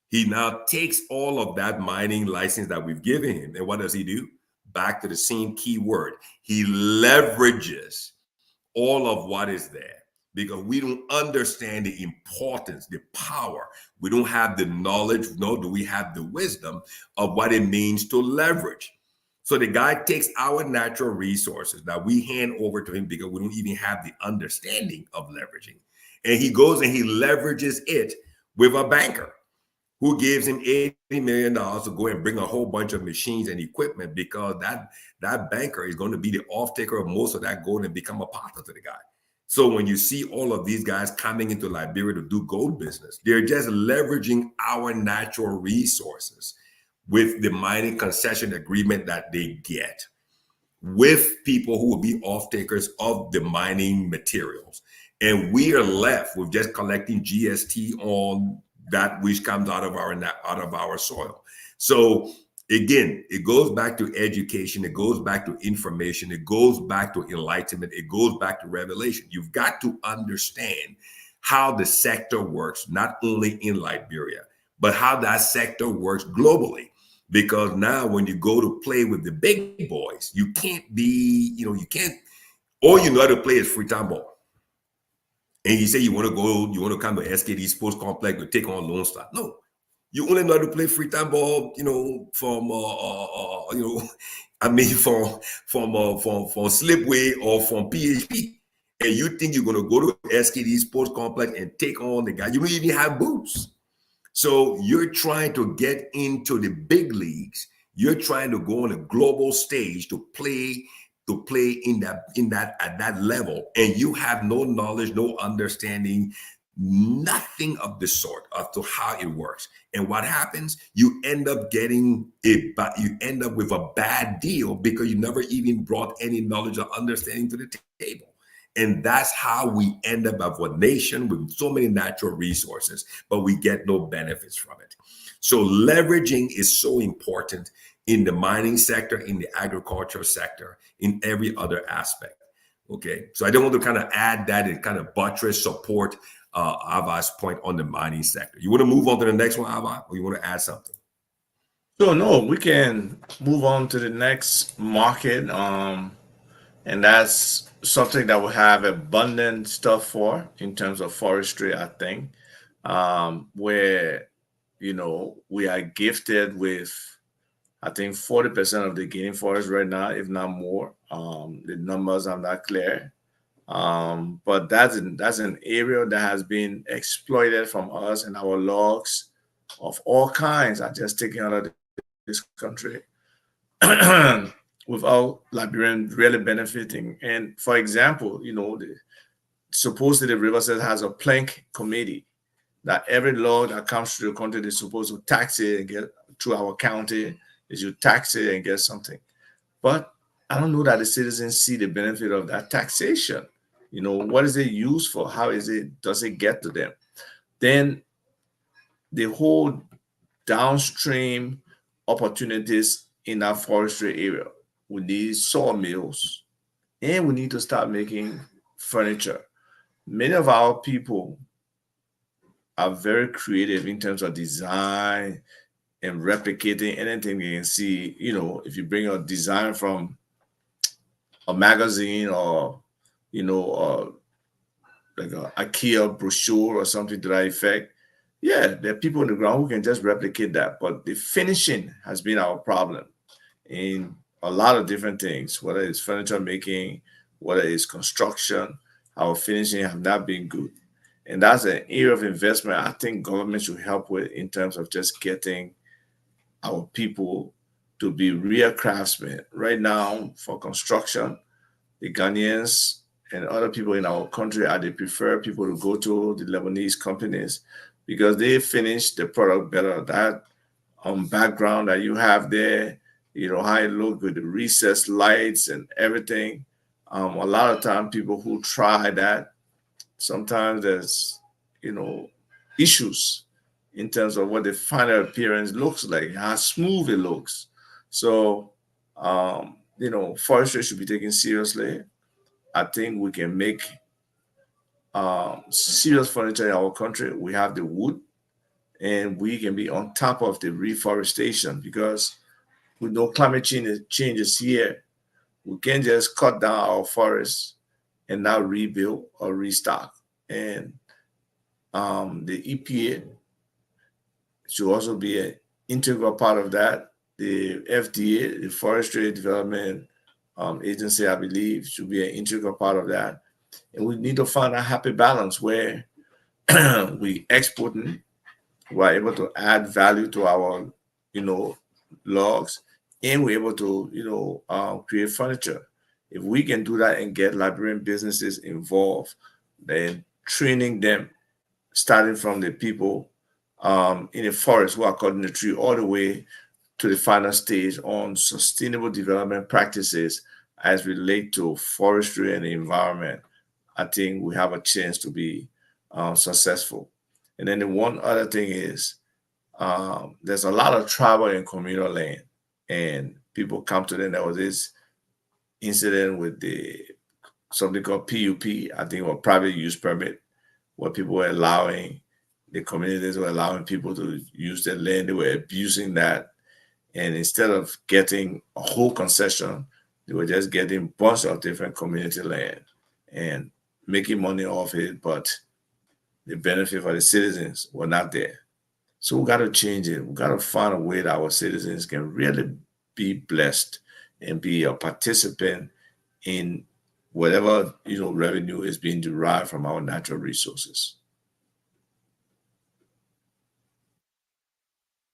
S3: He now takes all of that mining license that we've given him. And what does he do? Back to the same key word. He leverages all of what is there because we don't understand the importance, the power. We don't have the knowledge, nor do we have the wisdom of what it means to leverage. So the guy takes our natural resources that we hand over to him because we don't even have the understanding of leveraging. And he goes and he leverages it with a banker. who gives him $80 million to go and bring a whole bunch of machines and equipment, because that banker is going to be the off taker of most of that gold and become a partner to the guy. So when you see all of these guys coming into Liberia to do gold business, they're just leveraging our natural resources with the mining concession agreement that they get with people who will be off takers of the mining materials. And we are left with just collecting GST on that which comes out of our soil. So again, it goes back to education, it goes back to information, it goes back to enlightenment, it goes back to revelation. You've got to understand how the sector works, not only in Liberia, but how that sector works globally. Because now when you go to play with the big boys, you can't be, you can't, all you know how to play is free time ball. And you say you want to come to SKD Sports Complex to take on Lone Star. No, you only know how to play free time ball, from from Slipway or from PHP. And you think you're going to go to SKD Sports Complex and take on the guy. You don't even have boots. So you're trying to get into the big leagues. You're trying to go on a global stage to play at that level, and you have no knowledge, no understanding, nothing of the sort as to how it works. And what happens? You end up with a bad deal because you never even brought any knowledge or understanding to the table. And that's how we end up as a nation with so many natural resources, but we get no benefits from it. So leveraging is so important in the mining sector, in the agricultural sector, in every other aspect. Okay. So I don't want to kind of add that and kind of buttress, support Ava's point on the mining sector. You want to move on to the next one, Ava, or you want to add something?
S2: So no, we can move on to the next market. And that's something that we have abundant stuff for in terms of forestry, I think, where, we are gifted with, I think, 40% of the Guinea forest right now, if not more. The numbers are not clear. But that's an area that has been exploited from us, and our logs of all kinds are just taken out of this country. Without Liberian really benefiting. And for example, supposedly the Riverside has a plank committee that every law that comes through the country is supposed to tax it and get through our county, is you tax it and get something. But I don't know that the citizens see the benefit of that taxation. What is it used for? How does it get to them? Then the whole downstream opportunities in that forestry area. We need sawmills, and we need to start making furniture. Many of our people are very creative in terms of design and replicating anything you can see. If you bring a design from a magazine or, like a IKEA brochure or something to that effect, yeah, there are people on the ground who can just replicate that. But the finishing has been our problem in a lot of different things, whether it's furniture making, whether it's construction. Our finishing have not been good. And that's an area of investment I think government should help with in terms of just getting our people to be real craftsmen. Right now, for construction, the Ghanaians and other people in our country they prefer people to go to the Lebanese companies because they finish the product better. That background that you have there, how it look with the recessed lights and everything. A lot of time people who try that, sometimes there's, issues in terms of what the final appearance looks like, how smooth it looks. So, forestry should be taken seriously. I think we can make serious furniture in our country. We have the wood, and we can be on top of the reforestation because with no climate change is here. We can't just cut down our forests and now rebuild or restock. And the EPA should also be an integral part of that. The FDA, the Forestry Development Agency, I believe, should be an integral part of that. And we need to find a happy balance where we exporting we're able to add value to our, logs, and we're able to, create furniture. If we can do that and get Liberian businesses involved, then training them, starting from the people in the forest who are cutting the tree all the way to the final stage on sustainable development practices as relate to forestry and the environment, I think we have a chance to be successful. And then the one other thing is there's a lot of tribal and communal land, and people come to them. There was this incident with the something called PUP, I think, or private use permit, where people were allowing the communities were allowing people to use their land. They were abusing that, and instead of getting a whole concession, they were just getting a bunch of different community land and making money off it, but the benefit for the citizens were not there. So we got to change it. We got to find a way that our citizens can really be blessed and be a participant in whatever revenue is being derived from our natural resources.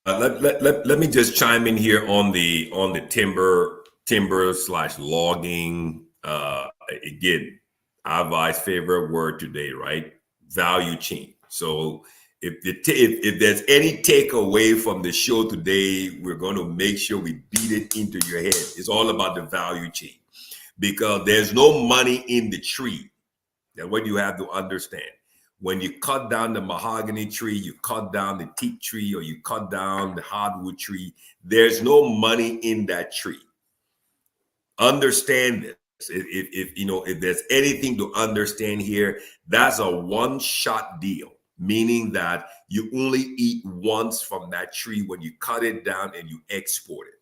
S3: Let me just chime in here on the timber / logging. Again, Avi's favorite word today, right? Value chain. So if there's any takeaway from the show today, we're going to make sure we beat it into your head. It's all about the value chain, because there's no money in the tree. That's what you have to understand. When you cut down the mahogany tree, you cut down the teak tree, or you cut down the hardwood tree, there's no money in that tree. Understand this. If there's anything to understand here, that's a one-shot deal, meaning that you only eat once from that tree when you cut it down and you export it.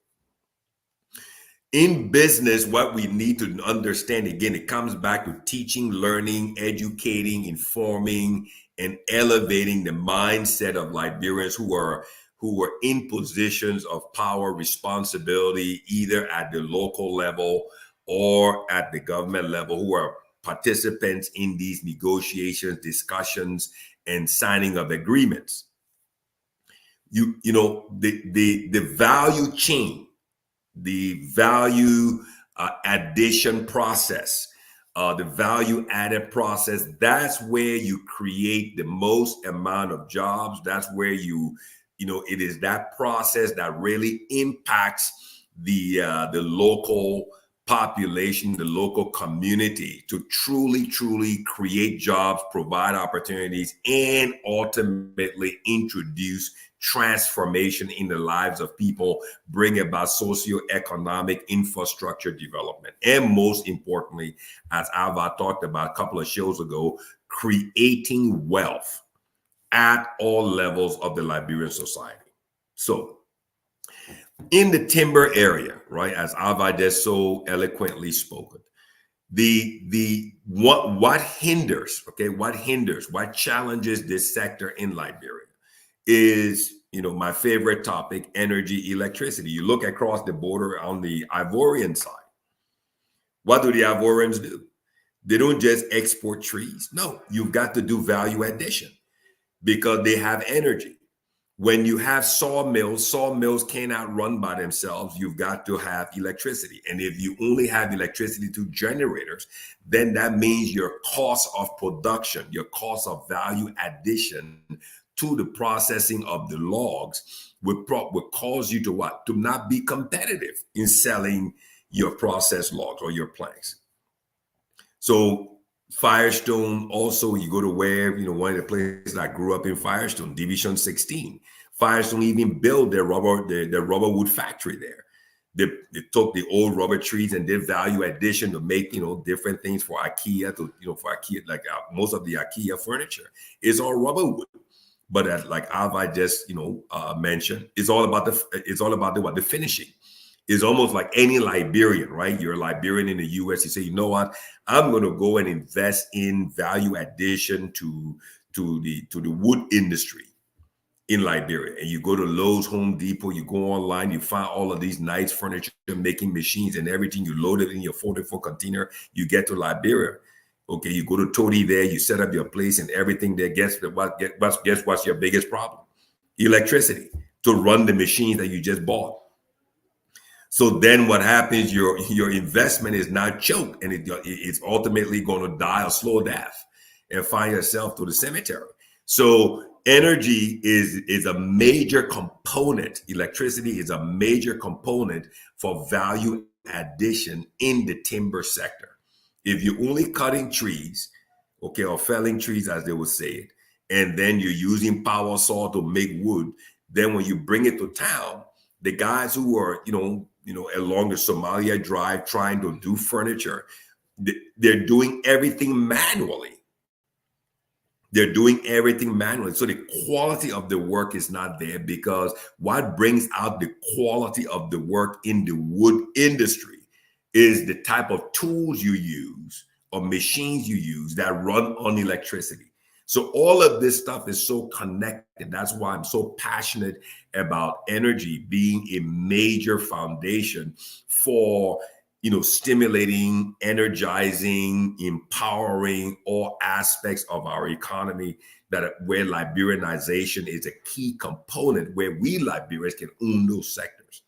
S3: In business, what we need to understand, again, it comes back to teaching, learning, educating, informing, and elevating the mindset of Liberians who are in positions of power, responsibility, either at the local level or at the government level, who are participants in these negotiations, discussions, and signing of agreements. The value chain, the value addition process, the value added process, that's where you create the most amount of jobs. That's where it is that process that really impacts the local population, the local community, to truly create jobs, provide opportunities, and ultimately introduce transformation in the lives of people, bring about socioeconomic infrastructure development, and most importantly, as Ava talked about a couple of shows ago, creating wealth at all levels of the Liberian society. So in the timber area, right, as Ava just so eloquently spoken, what challenges this sector in Liberia is, my favorite topic, energy, electricity. You look across the border on the Ivorian side. What do the Ivorians do? They don't just export trees. No, you've got to do value addition because they have energy. When you have sawmills cannot run by themselves. You've got to have electricity. And if you only have electricity through generators, then that means your cost of production, your cost of value addition to the processing of the logs would cause you to what? To not be competitive in selling your processed logs or your planks. So Firestone, also, you go to where, one of the places I grew up in, Firestone, Division 16. Firestone even built their rubber wood factory there. They took the old rubber trees and did value addition to make, different things for IKEA, like most of the IKEA furniture is all rubber wood. But as like Avi just, mentioned, it's all about the finishing. It's almost like any Liberian, right? You're a Liberian in the US. You say, you know what? I'm going to go and invest in value addition to the wood industry in Liberia. And you go to Lowe's, Home Depot, you go online, you find all of these nice furniture making machines and everything. You load it in your 44 container. You get to Liberia. Okay, you go to Todi there, you set up your place and everything there. Guess what's your biggest problem? electricity to run the machines that you just bought. So then what happens, your investment is now choked, and it's ultimately going to die a slow death and find yourself to the cemetery. So energy is a major component. Electricity is a major component for value addition in the timber sector. If you're only cutting trees, okay, or felling trees, as they would say it, and then you're using power saw to make wood, then when you bring it to town, the guys who are, along the Somalia Drive trying to do furniture, they're doing everything manually. They're doing everything manually. So the quality of the work is not there, because what brings out the quality of the work in the wood industry is the type of tools you use or machines you use that run on electricity. So all of this stuff is so connected. That's why I'm so passionate about energy being a major foundation for stimulating, energizing, empowering all aspects of our economy, where Liberianization is a key component, where we Liberians can own those sectors.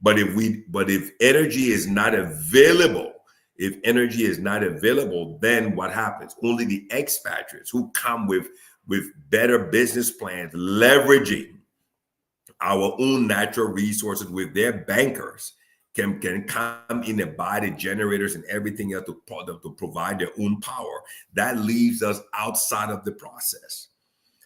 S3: But if energy is not available, then what happens? Only the expatriates who come with better business plans, leveraging our own natural resources with their bankers, can come in and buy the generators and everything else to provide their own power. That leaves us outside of the process.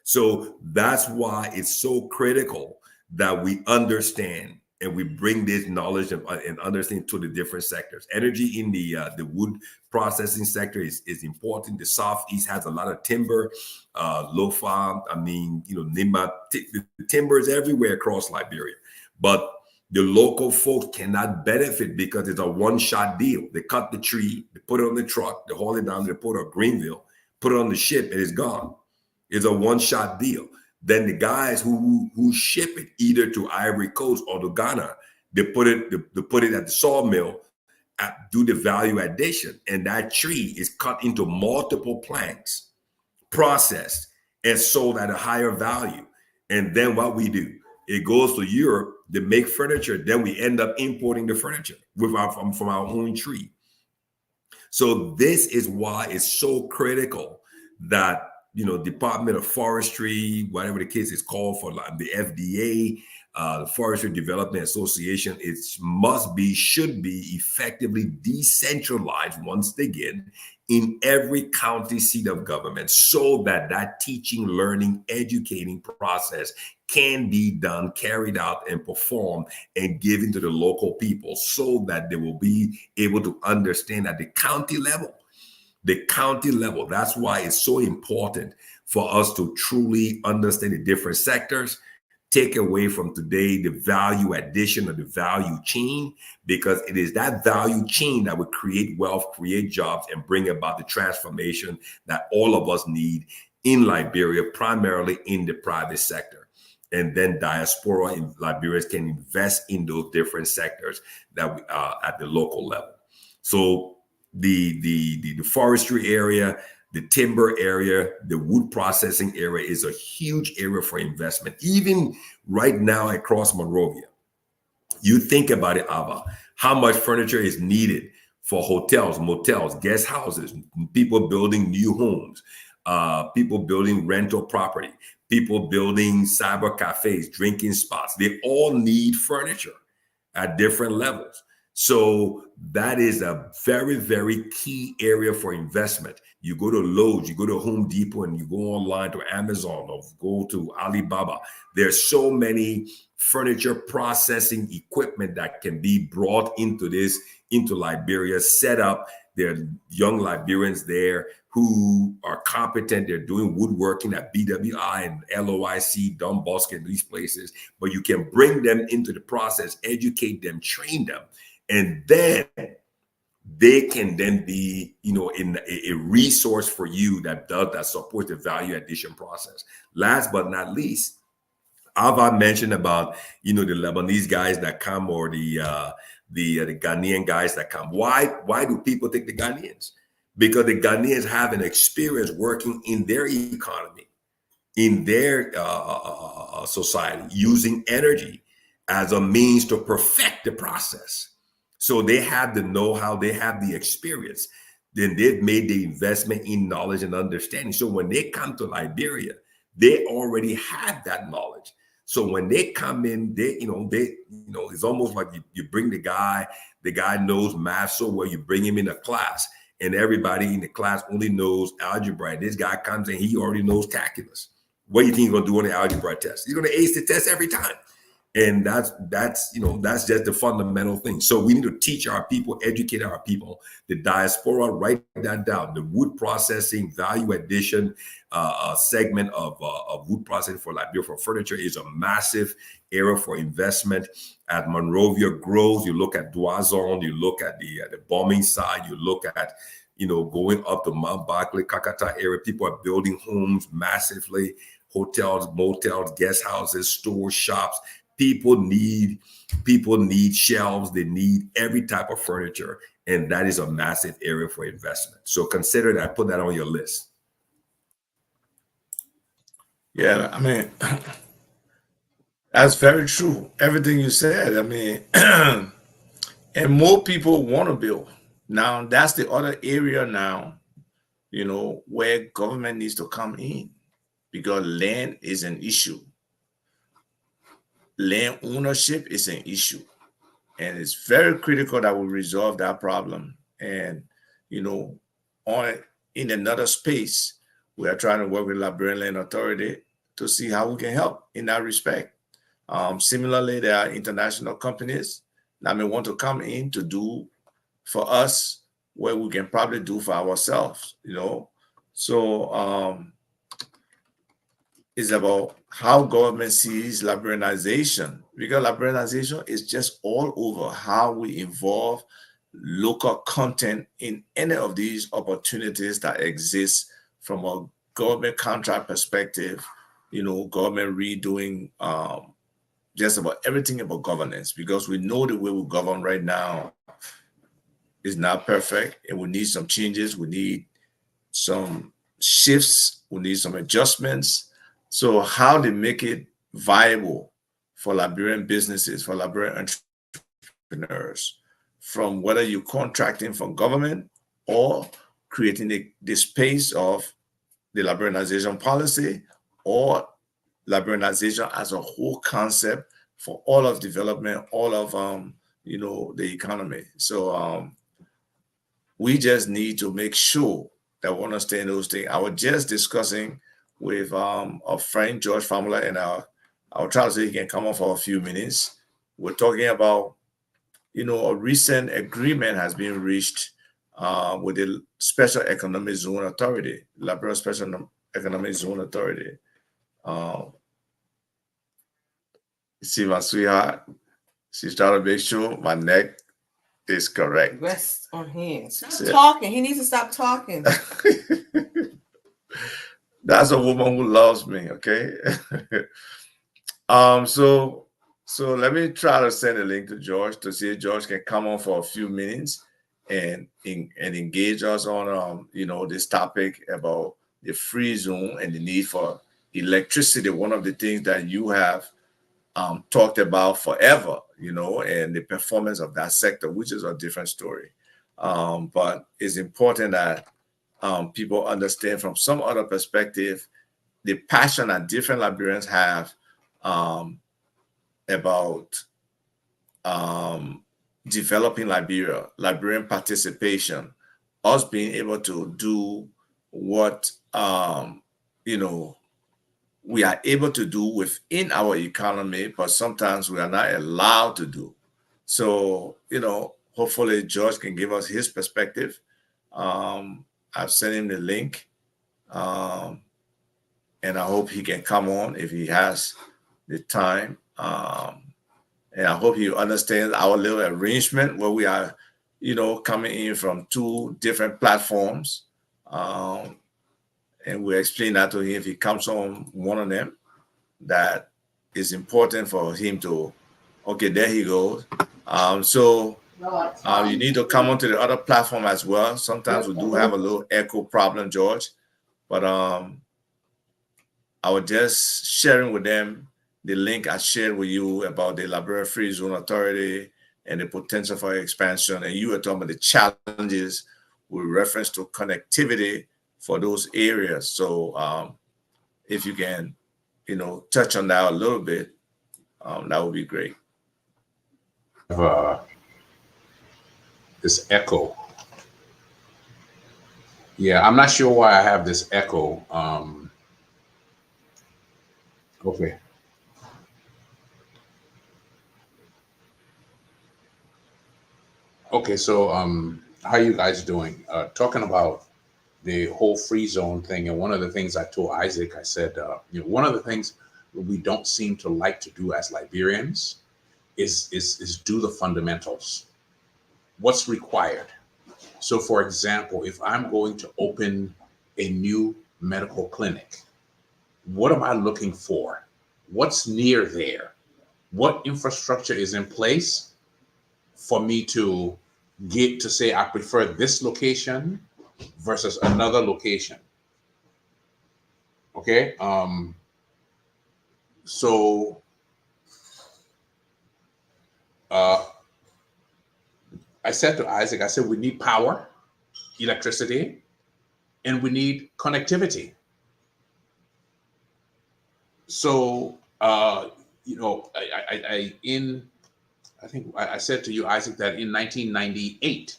S3: So that's why it's so critical that we understand and we bring this knowledge and understanding to the different sectors. Energy in the wood processing sector is important. The Southeast has a lot of timber, Lofa, Nima, the timber is everywhere across Liberia. But the local folks cannot benefit because it's a one-shot deal. They cut the tree, they put it on the truck, they haul it down to the port of Greenville, put it on the ship, and it's gone. It's a one-shot deal. Then the guys who ship it either to Ivory Coast or to Ghana, they put it at the sawmill, do the value addition, and that tree is cut into multiple planks, processed, and sold at a higher value. And then what we do, it goes to Europe, they make furniture, then we end up importing the furniture from our own tree. So this is why it's so critical that Department of Forestry, whatever the case is called for, like the FDA, the Forestry Development Association, it should be effectively decentralized once again in every county seat of government, so that teaching, learning, educating process can be done, carried out, and performed and given to the local people, so that they will be able to understand at the county level. That's why it's so important for us to truly understand the different sectors, take away from today the value addition of the value chain, because it is that value chain that will create wealth, create jobs, and bring about the transformation that all of us need in Liberia, primarily in the private sector. And then diaspora in Liberians can invest in those different sectors that we are at the local level. So the forestry area, the timber area, the wood processing area is a huge area for investment. Even right now across Monrovia, you think about it, Ava, how much furniture is needed for hotels, motels, guest houses, people building new homes, people building rental property, people building cyber cafes, drinking spots. They all need furniture at different levels. So that is a very, very key area for investment. You go to Lowe's, you go to Home Depot, and you go online to Amazon or go to Alibaba. There's so many furniture processing equipment that can be brought into Liberia, set up. There are young Liberians there who are competent. They're doing woodworking at BWI and LOIC, Don Bosco, and these places. But you can bring them into the process, educate them, train them. And then they can then be, in a resource for you that supports the value addition process. Last but not least, Ava mentioned about, the Lebanese guys that come, or the Ghanaian guys that come. Why do people take the Ghanaians? Because the Ghanaians have an experience working in their economy. in their society, using energy as a means to perfect the process. So they have the know-how, they have the experience. Then they've made the investment in knowledge and understanding. So when they come to Liberia, they already have that knowledge. So when they come in, it's almost like you bring the guy knows math so well, you bring him in a class, and everybody in the class only knows algebra. And this guy comes in, he already knows calculus. What do you think he's gonna do on the algebra test? He's gonna ace the test every time. And that's just the fundamental thing. So we need to teach our people, educate our people. The diaspora, write that down. The wood processing, value addition segment of wood processing for Liberia for furniture is a massive area for investment. As Monrovia grows, you look at Doazon, you look at the bombing side, you look at going up to Mount Barclay, Kakata area. People are building homes massively, hotels, motels, guest houses, stores, shops. People need shelves. They need every type of furniture, and that is a massive area for investment. So consider that. Put that on your list.
S2: Yeah, I mean, that's very true. Everything you said. I mean, and more people want to build. Now, that's the other area now, where government needs to come in, because land is an issue. Land ownership is an issue, and it's very critical that we resolve that problem. And in another space, we are trying to work with Liberian Land Authority to see how we can help in that respect. Similarly, there are international companies that may want to come in to do for us what we can probably do for ourselves. So it's about how government sees liberalization, because liberalization is just all over how we involve local content in any of these opportunities that exist from a government contract perspective, government redoing just about everything about governance, because we know the way we govern right now is not perfect, and we need some changes. We need some shifts. We need some adjustments. So how they make it viable for Liberian businesses, for Liberian entrepreneurs, from whether you're contracting from government or creating the space of the liberalization policy, or liberalization as a whole concept for all of development, all of the economy. So we just need to make sure that we understand those things. I was just discussing with our friend George Famula, and I'll try to say he can come on for a few minutes. We're talking about, a recent agreement has been reached with the Special Economic Zone Authority, Liberia Special Economic Zone Authority. You see my sweetheart? She's trying to make sure my neck is correct.
S4: Rest on him. Stop talking. He needs to stop talking.
S2: That's a woman who loves me, okay? So let me try to send a link to George to see if George can come on for a few minutes and engage us on this topic about the free zone and the need for electricity. One of the things that you have talked about forever, and the performance of that sector, which is a different story. But it's important that people understand from some other perspective the passion that different Liberians have about developing Liberia, Liberian participation, us being able to do what we are able to do within our economy, but sometimes we are not allowed to do. So, hopefully George can give us his perspective. I've sent him the link, and I hope he can come on if he has the time. And I hope he understands our little arrangement where we are, coming in from two different platforms. And we explain that to him. If he comes on one of them, that is important for him to, okay, there he goes. You need to come onto the other platform as well. Sometimes we do have a little echo problem, George, but I was just sharing with them the link I shared with you about the Liberia Free Zone Authority and the potential for expansion. And you were talking about the challenges with reference to connectivity for those areas. So if you can, touch on that a little bit, that would be great.
S5: This echo. Yeah, I'm not sure why I have this echo. Okay. Okay, so how you guys doing? Talking about the whole free zone thing, and one of the things I told Isaac, I said, one of the things we don't seem to like to do as Liberians is do the fundamentals. What's required? So, for example, if I'm going to open a new medical clinic, what am I looking for? What's near there? What infrastructure is in place for me to get to say I prefer this location versus another location? Okay. So I said to Isaac, I said, we need power, electricity, and we need connectivity. So, I think I said to you, Isaac, that in 1998,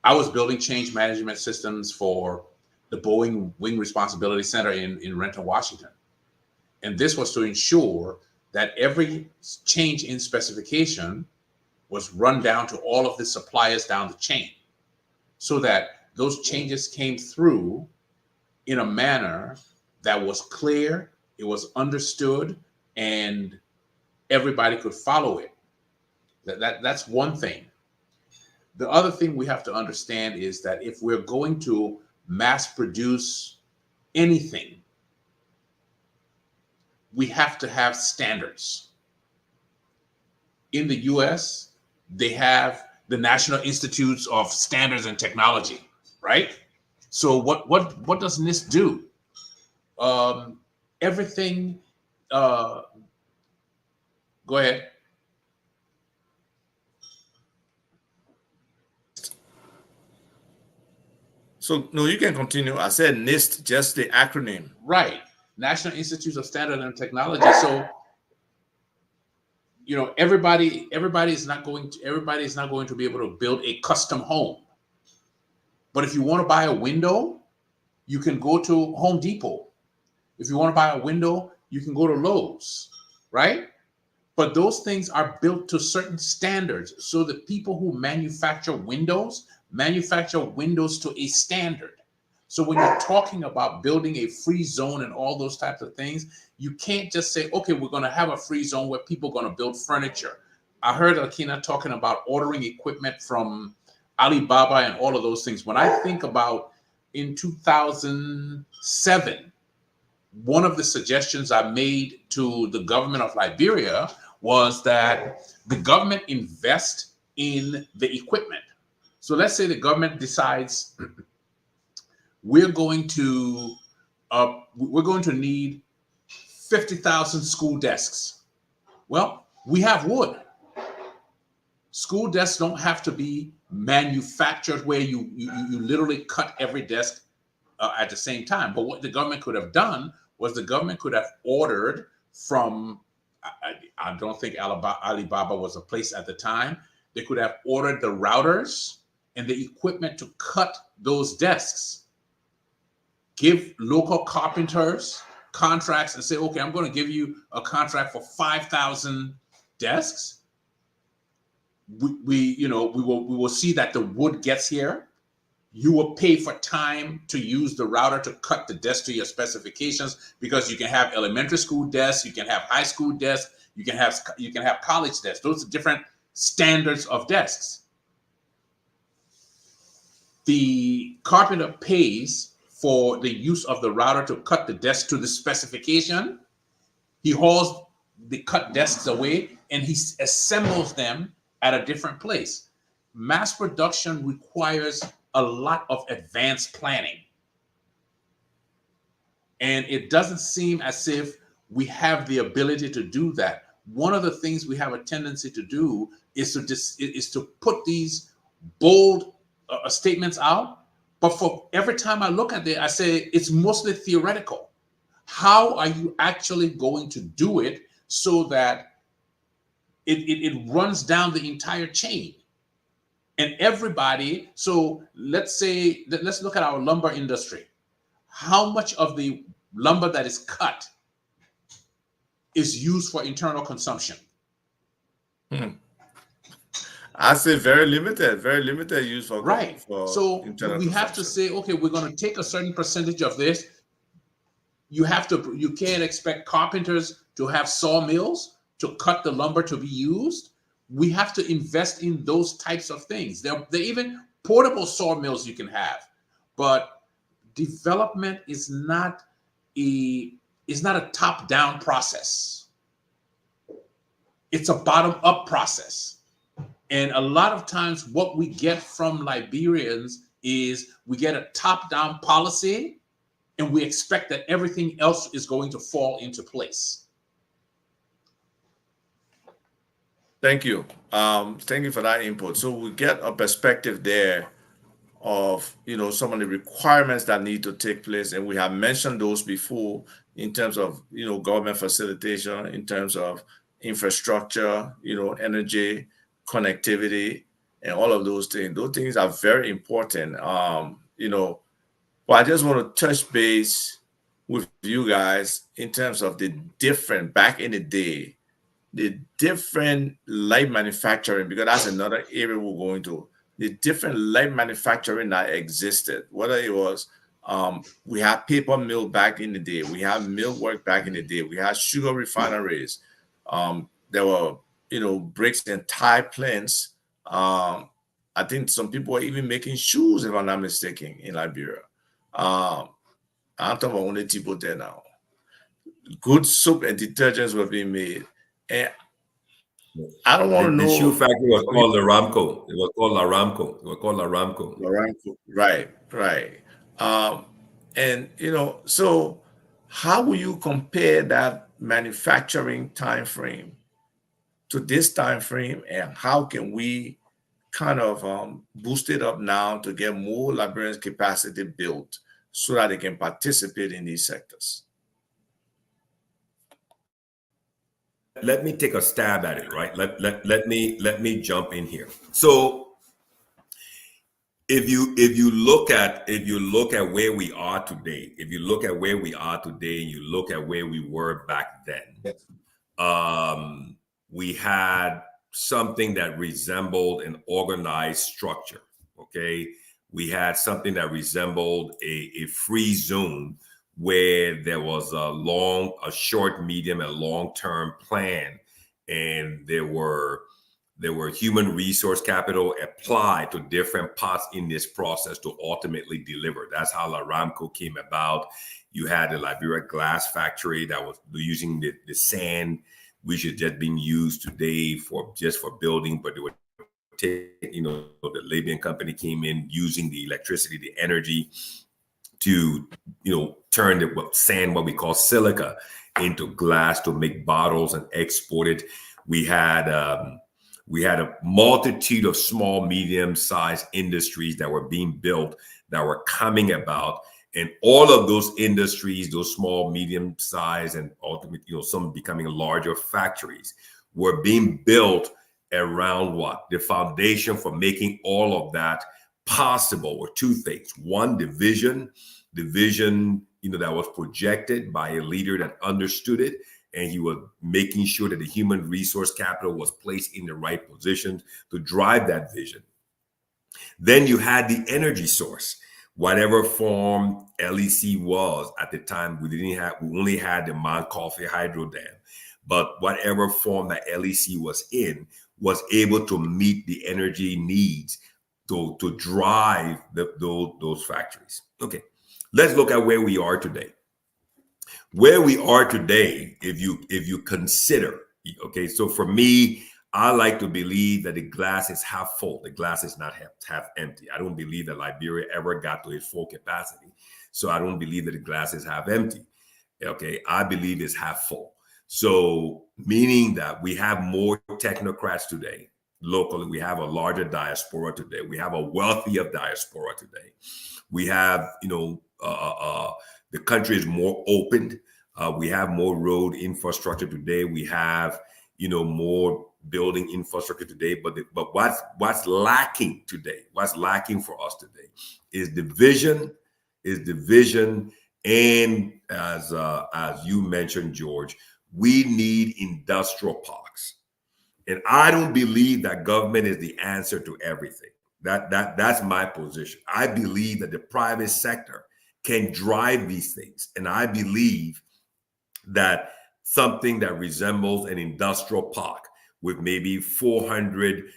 S5: I was building change management systems for the Boeing Wing Responsibility Center in Renton, Washington. And this was to ensure that every change in specification was run down to all of the suppliers down the chain, so that those changes came through in a manner that was clear, it was understood, and everybody could follow it. That's one thing. The other thing we have to understand is that if we're going to mass produce anything, we have to have standards. In the US, they have the National Institutes of Standards and Technology, right? So what does NIST do? Everything, go ahead.
S2: So, no, you can continue. I said NIST, just the acronym.
S5: Right. National Institutes of Standards and Technology. So, everybody is not going to be able to build a custom home. But if you want to buy a window, you can go to Home Depot. If you want to buy a window, you can go to Lowe's, right? But those things are built to certain standards. So the people who manufacture windows to a standard. So when you're talking about building a free zone and all those types of things, you can't just say, okay, we're going to have a free zone where people are going to build furniture. I heard Akina talking about ordering equipment from Alibaba and all of those things. When I think about in 2007, one of the suggestions I made to the government of Liberia was that the government invest in the equipment. So let's say the government decides we're going to need 50,000 school desks. Well, we have wood. School desks don't have to be manufactured where you literally cut every desk at the same time. But what the government could have done was the government could have ordered from, I don't think Alibaba was a place at the time. They could have ordered the routers and the equipment to cut those desks. Give local carpenters contracts and say, okay, I'm going to give you a contract for 5,000 desks. We will see that the wood gets here. You will pay for time to use the router to cut the desk to your specifications, because you can have elementary school desks, you can have high school desks, you can have college desks. Those are different standards of desks. The carpenter pays for the use of the router to cut the desk to the specification. He hauls the cut desks away and he assembles them at a different place. Mass production requires a lot of advanced planning. And it doesn't seem as if we have the ability to do that. One of the things we have a tendency to do is to put these bold statements out. But for every time I look at it, I say it's mostly theoretical. How are you actually going to do it so that it runs down the entire chain? And everybody, so let's look at our lumber industry. How much of the lumber that is cut is used for internal consumption?
S2: I say very limited use for
S5: Right.
S2: For
S5: so
S2: internal
S5: we have to say, okay, we're going to take a certain percentage of this. You can't expect carpenters to have sawmills to cut the lumber to be used. We have to invest in those types of things. They're even portable sawmills you can have, but development is not a top-down process. It's a bottom-up process. And a lot of times what we get from Liberians is we get a top-down policy and we expect that everything else is going to fall into place.
S2: Thank you. Thank you for that input. So we get a perspective there of, some of the requirements that need to take place. And we have mentioned those before in terms of, government facilitation, in terms of infrastructure, energy, connectivity, and all of those things. Those things are very important. But I just want to touch base with you guys in terms of the different, back in the day, the different light manufacturing, because that's another area we're going to, the different light manufacturing that existed, whether it was, we had paper mill back in the day, we had millwork back in the day, we had sugar refineries, there were, bricks and tie plants. I think some people are even making shoes, if I'm not mistaken, in Liberia. I'm talking about only people there now. Good soap and detergents were being made. And I don't want to know.
S3: The shoe factory was called Aramco. It was called Aramco. It was called Aramco.
S2: Aramco. Right. And so how will you compare that manufacturing time frame to this time frame, and how can we kind of boost it up now to get more Liberians' capacity built so that they can participate in these sectors?
S3: Let me take a stab at it, right? Let me jump in here. So if you look at where we are today, and you look at where we were back then, we had something that resembled an organized structure. Okay, we had something that resembled a free zone where there was a short, medium, and long-term plan, and there were human resource capital applied to different parts in this process to ultimately deliver. That's how Aramco came about. You had the Liberia glass factory that was using the sand, which is just being used today for building, but they were the Libyan company came in using the electricity, the energy to turn the sand, what we call silica, into glass to make bottles and export it. We had a multitude of small, medium-sized industries that were being built, that were coming about, and all of those industries, those small, medium-sized, and ultimately, some becoming larger factories, were being built around what? The foundation for making all of that possible were two things. One, the vision that was projected by a leader that understood it, and he was making sure that the human resource capital was placed in the right position to drive that vision. Then you had the energy source, whatever form LEC was at the time. We only had the Mount Coffee Hydro Dam, but whatever form that LEC was in was able to meet the energy needs to drive those factories. Okay, let's look at where we are today. Where we are today, if you consider, okay, so for me, I like to believe that the glass is half full. The glass is not half empty. I don't believe that Liberia ever got to its full capacity. So I don't believe that the glass is half empty. okay, I believe is half full. So meaning that we have more technocrats today. Locally, we have a larger diaspora today. We have a wealthier diaspora today. We have, the country is more open. We have more road infrastructure today. We have, more building infrastructure today. But what's lacking today? What's lacking for us today is division. And as you mentioned, George, we need industrial parks. And I don't believe that government is the answer to everything. That's my position. I believe that the private sector can drive these things. And I believe that something that resembles an industrial park with maybe 400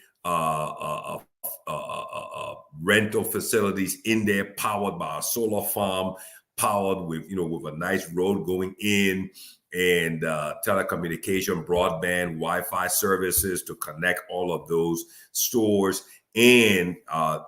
S3: rental facilities in there, powered by a solar farm, powered with with a nice road going in, and telecommunication, broadband, Wi-Fi services to connect all of those stores. And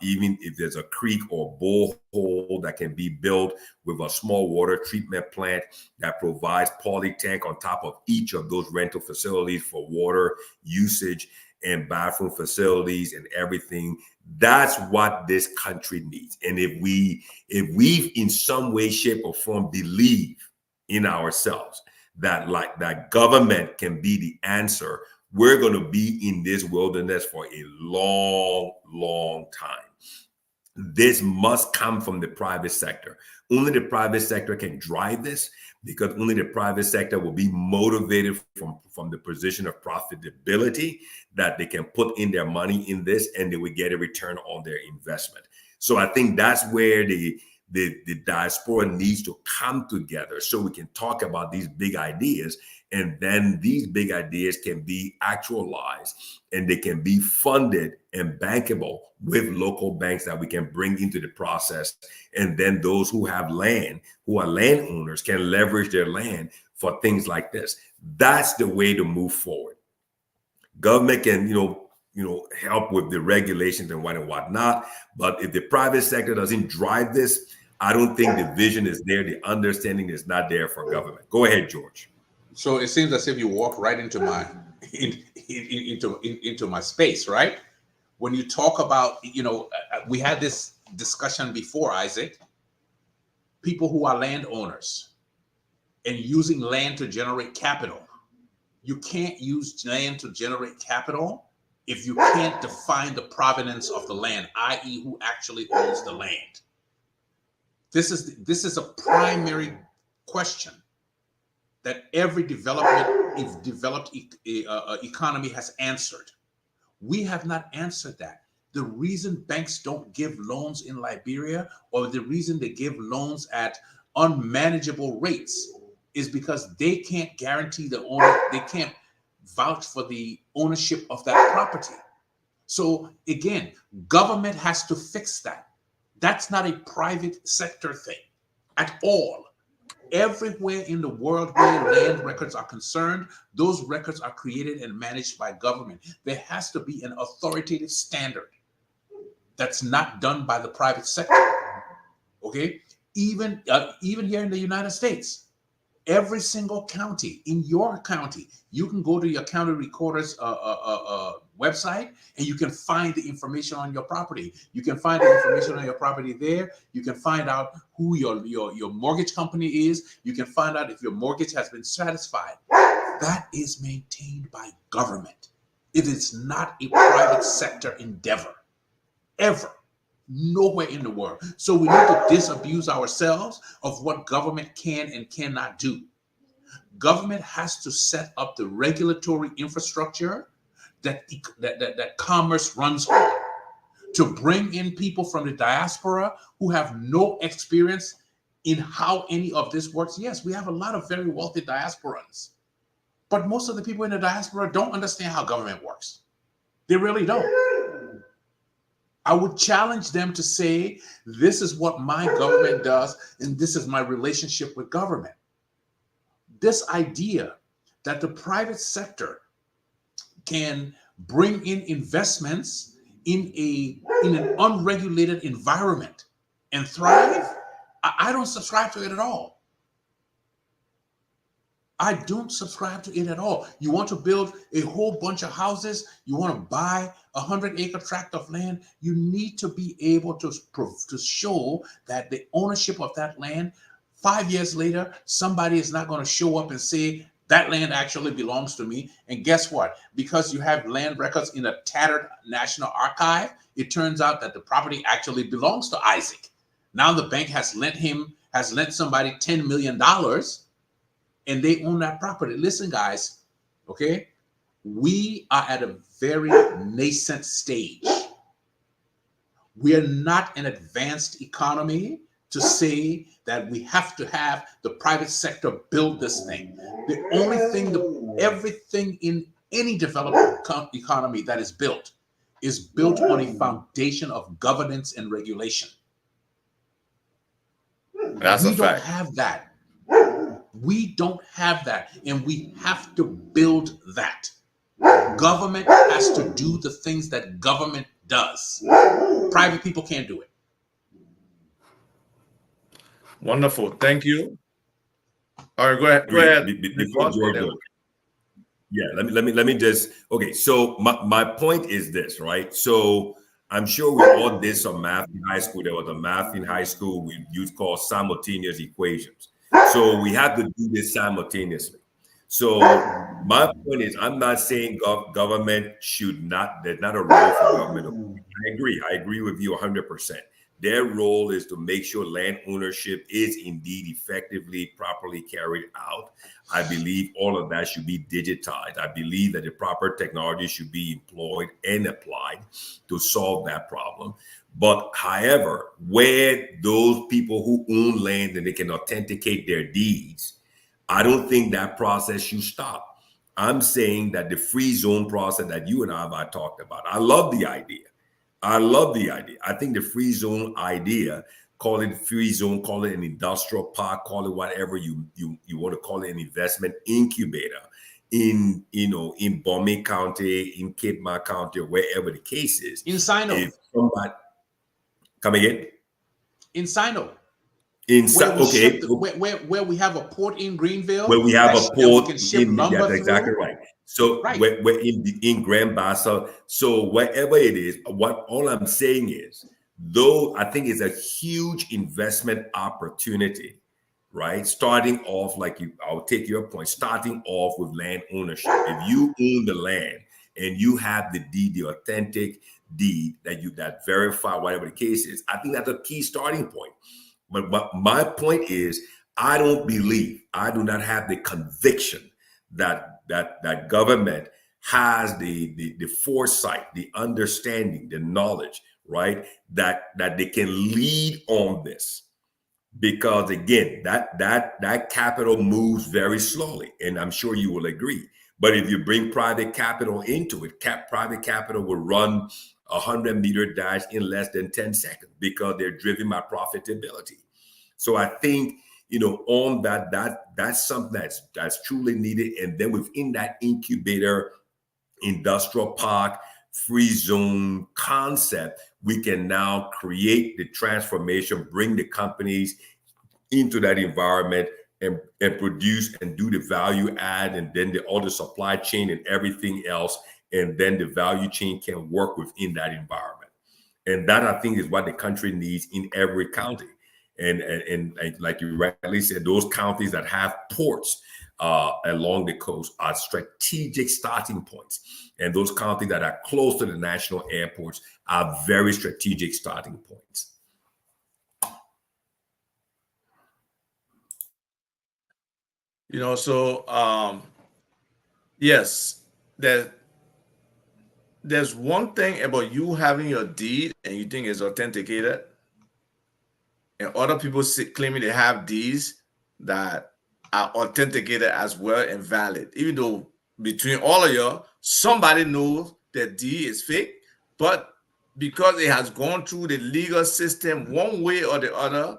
S3: even if there's a creek or borehole that can be built with a small water treatment plant that provides poly tank on top of each of those rental facilities for water usage and bathroom facilities and everything, that's what this country needs. And if we in some way, shape, or form believe in ourselves that government can be the answer, we're going to be in this wilderness for a long, long time. This must come from the private sector. Only the private sector can drive this, because only the private sector will be motivated from the position of profitability that they can put in their money in this, and they will get a return on their investment. So I think that's where the diaspora needs to come together so we can talk about these big ideas, and then these big ideas can be actualized and they can be funded and bankable with local banks that we can bring into the process. And then those who have land, who are landowners, can leverage their land for things like this. That's the way to move forward. Government can, help with the regulations and whatnot. But if the private sector doesn't drive this, I don't think the vision is there. The understanding is not there for government. Go ahead, George.
S5: So it seems as if you walk right into my into my space, right? When you talk about, we had this discussion before, Isaac. People who are landowners and using land to generate capital. You can't use land to generate capital if you can't define the provenance of the land, i.e., who actually owns the land. This is a primary question that every developed economy has answered. We have not answered that. The reason banks don't give loans in Liberia, or the reason they give loans at unmanageable rates, is because they can't guarantee the owner, they can't vouch for the ownership of that property. So again, government has to fix that. That's not a private sector thing at all. Everywhere in the world where land records are concerned, those records are created and managed by government. There has to be an authoritative standard that's not done by the private sector. Okay, even here in the United States, every single county, in your county, you can go to your county recorder's website and you can find the information on your property. You can find the information on your property there. You can find out who your mortgage company is. You can find out if your mortgage has been satisfied. That is maintained by government. It is not a private sector endeavor, ever. Nowhere in the world. So we need to disabuse ourselves of what government can and cannot do. Government has to set up the regulatory infrastructure that commerce runs on, to bring in people from the diaspora who have no experience in how any of this works. Yes, we have a lot of very wealthy diasporans, but most of the people in the diaspora don't understand how government works. They really don't. I would challenge them to say, this is what my government does, and this is my relationship with government. This idea that the private sector can bring in investments in an unregulated environment and thrive, I don't subscribe to it at all. I don't subscribe to it at all. You want to build a whole bunch of houses, you want to buy a 100-acre tract of land, you need to be able to show that the ownership of that land, 5 years later, somebody is not going to show up and say, that land actually belongs to me. And guess what? Because you have land records in a tattered National Archive, it turns out that the property actually belongs to Isaac. Now the bank has lent somebody $10 million, and they own that property. Listen, guys, okay? We are at a very nascent stage. We are not an advanced economy to say that we have to have the private sector build this thing. The only thing, everything in any developed economy that is built on a foundation of governance and regulation.
S2: That's a fact.
S5: We don't have that. We don't have that, and we have to build that. Government has to do the things that government does. Private people can't do it.
S2: Wonderful. Thank you. All right, go ahead. Go ahead.
S3: Before George goes. Yeah, let me just, okay. So my point is this, right? So I'm sure we all did some math in high school. There was a math in high school we used called simultaneous equations. So we have to do this simultaneously. So my point is, I'm not saying government should not, there's not a role for government. I agree with you 100%. Their role is to make sure land ownership is indeed effectively, properly carried out. I believe all of that should be digitized. I believe that the proper technology should be employed and applied to solve that problem. But however, where those people who own land and they can authenticate their deeds, I don't think that process should stop. I'm saying that the free zone process that you and I have talked about, I love the idea. I think the free zone idea, call it free zone, call it an industrial park, call it whatever you want to call it, an investment incubator in Bombay County, in Cape May County, or wherever the case is.
S5: In Sino.
S3: If somebody, come again?
S5: In Sino.
S3: Okay.
S5: Where we have a port in Greenville.
S3: Where we have a port
S5: that's
S3: exactly right. So
S5: right.
S3: we're in Grand Bassa. So wherever it is, all I'm saying is, though I think it's a huge investment opportunity, right? Starting off, I'll take your point, starting off with land ownership. If you own the land and you have the deed, the authentic deed that verify whatever the case is, I think that's a key starting point. But my point is, I do not have the conviction that government has the foresight, the understanding, the knowledge, right? That they can lead on this. Because again, that capital moves very slowly, and I'm sure you will agree. But if you bring private capital into it, private capital will run a 100-meter dash in less than 10 seconds because they're driven by profitability. So I think, on that's something that's truly needed. And then within that incubator, industrial park, free zone concept, we can now create the transformation, bring the companies into that environment and produce and do the value add, and then all the supply chain and everything else. And then the value chain can work within that environment. And that, I think, is what the country needs in every county. And like you rightly said, those counties that have ports along the coast are strategic starting points. And those counties that are close to the national airports are very strategic starting points.
S2: Yes, there's one thing about you having your deed and you think it's authenticated, and other people claiming they have deeds that are authenticated as well and valid, even though between all of you, somebody knows that deed is fake, but because it has gone through the legal system one way or the other,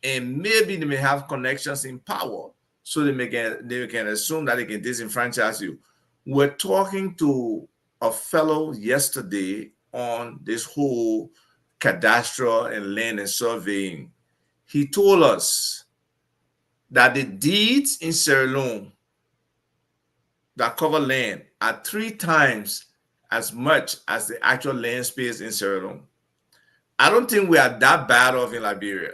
S2: and maybe they may have connections in power, so they can assume that they can disenfranchise you. We're talking to a fellow yesterday on this whole cadastral and land and surveying. He told us that the deeds in Sierra Leone that cover land are 3 times as much as the actual land space in Sierra Leone. I don't think we are that bad off in Liberia,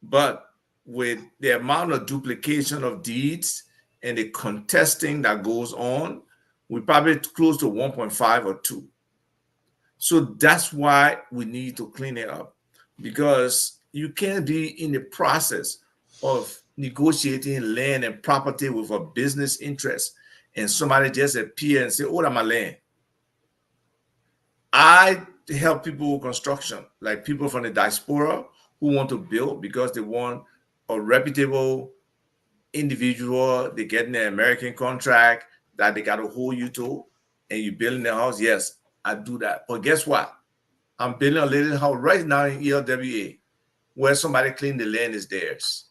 S2: but with the amount of duplication of deeds and the contesting that goes on, we're probably close to 1.5 or 2. So that's why we need to clean it up, because you can't be in the process of negotiating land and property with a business interest and somebody just appear and say, oh, that's my land. I help people with construction, like people from the diaspora who want to build because they want a reputable individual. They get an American contract that they got to hold you to, and you building their house. Yes, I do that. But guess what? I'm building a little house right now in ELWA where somebody claimed the land is theirs.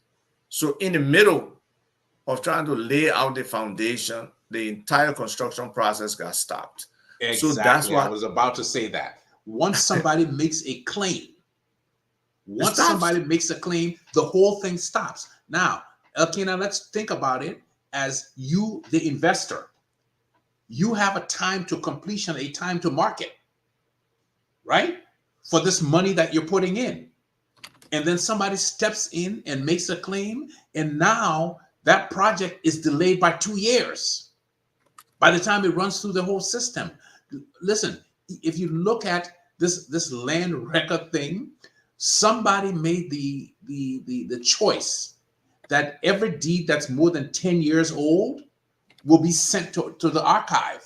S2: So in the middle of trying to lay out the foundation, the entire construction process got stopped.
S5: Exactly.
S2: So that's why
S5: I was about to say that. Once somebody makes a claim, the whole thing stops. Now, Elkina, let's think about it as you, the investor. You have a time to completion, a time to market, right? For this money that you're putting in. And then somebody steps in and makes a claim, and now that project is delayed by 2 years by the time it runs through the whole system. Listen, if you look at this land record thing, somebody made the choice that every deed that's more than 10 years old will be sent to the archive.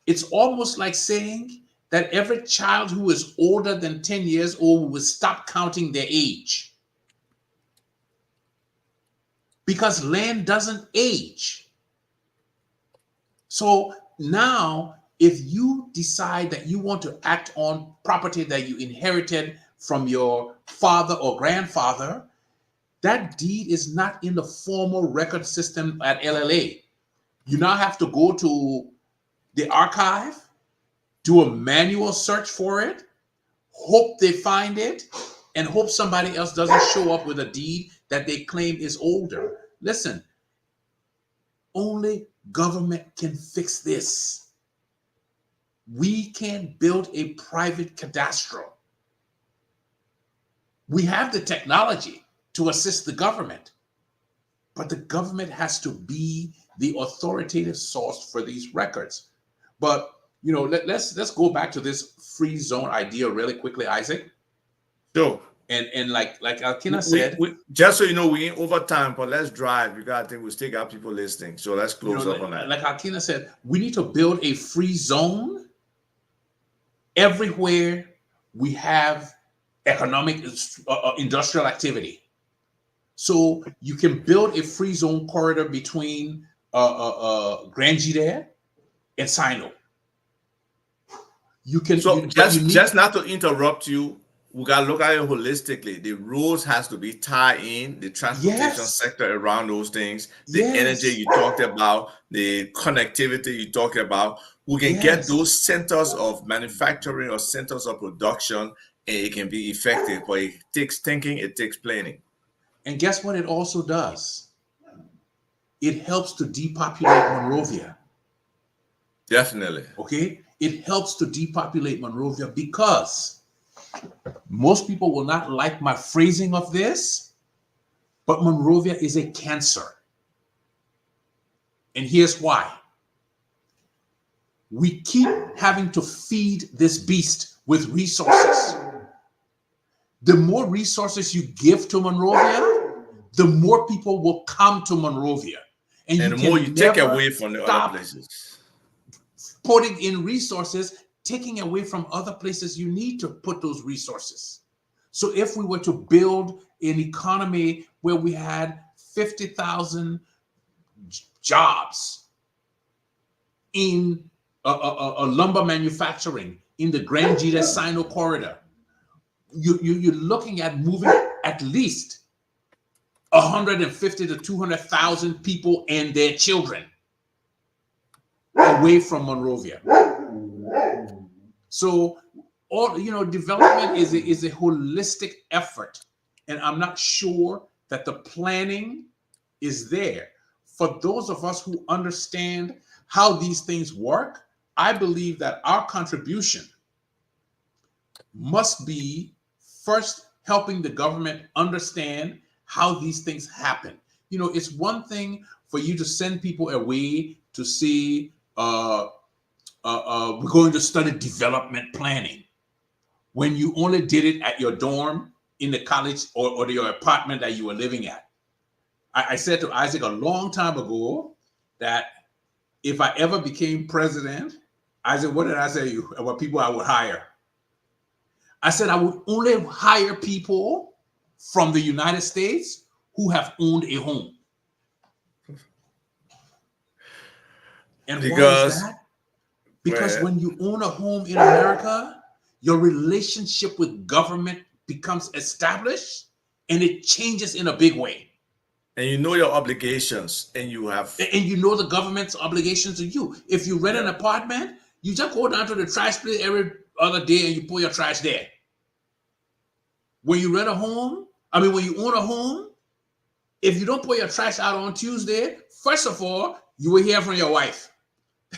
S5: It's almost like saying that every child who is older than 10 years old will stop counting their age. Because land doesn't age. So now, if you decide that you want to act on property that you inherited from your father or grandfather, that deed is not in the formal record system at LLA. You now have to go to the archive, do a manual search for it, hope they find it, and hope somebody else doesn't show up with a deed that they claim is older. Listen, only government can fix this. We can't build a private cadastral. We have the technology to assist the government, but the government has to be the authoritative source for these records. But you know, let's go back to this free zone idea really quickly, Isaac.
S2: Sure.
S5: And like Elkina said,
S2: just so you know, we ain't over time, but let's drive because I think we still got people listening. So let's close up on that.
S5: Like Elkina said, we need to build a free zone everywhere we have economic industrial activity. So you can build a free zone corridor between Grand-Gide and Sino. You can.
S2: So just not to interrupt you, we gotta look at it holistically. The roads has to be tied in, the transportation sector around those things, the energy you talked about, the connectivity you talked about. We can get those centers of manufacturing or centers of production, and it can be effective. But it takes thinking, it takes planning.
S5: And guess what it also does? It helps to depopulate Monrovia.
S2: Definitely.
S5: Okay? It helps to depopulate Monrovia because most people will not like my phrasing of this, but Monrovia is a cancer. And here's why. We keep having to feed this beast with resources. The more resources you give to Monrovia, the more people will come to Monrovia.
S2: And the more you take away from the other places.
S5: Putting in resources, taking away from other places you need to put those resources. So if we were to build an economy where we had 50,000 jobs in a lumber manufacturing in the Grand-Gide Sino corridor, you're looking at moving at least 150 to 200,000 people and their children away from Monrovia. So, development is a holistic effort, and I'm not sure that the planning is there. for those of us who understand how these things work, I believe that our contribution must be first helping the government understand how these things happen. You know, it's one thing for you to send people away to see, we're going to study development planning, when you only did it at your dorm, in the college, or your apartment that you were living at. I said to Isaac a long time ago that if I ever became president, Isaac, what did I say to you about people I would hire? I said I would only hire people from the United States who have owned a home. And why is that? Because when you own a home in America, your relationship with government becomes established, and it changes in a big way.
S2: And you know your obligations, and you
S5: know the government's obligations to you. If you rent an apartment, you just go down to the trash place every other day and you pull your trash there. When you rent a home, when you own a home, if you don't put your trash out on Tuesday, first of all, you will hear from your wife.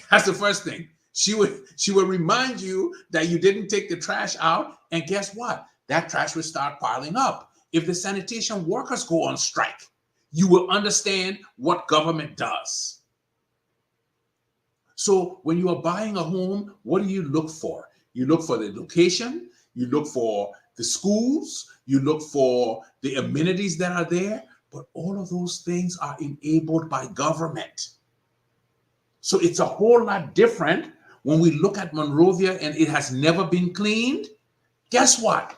S5: That's the first thing. She will remind you that you didn't take the trash out, and guess what? That trash will start piling up. If the sanitation workers go on strike, you will understand what government does. So when you are buying a home, what do you look for? You look for the location, you look for the schools, you look for the amenities that are there, but all of those things are enabled by government. So it's a whole lot different when we look at Monrovia and it has never been cleaned. Guess what?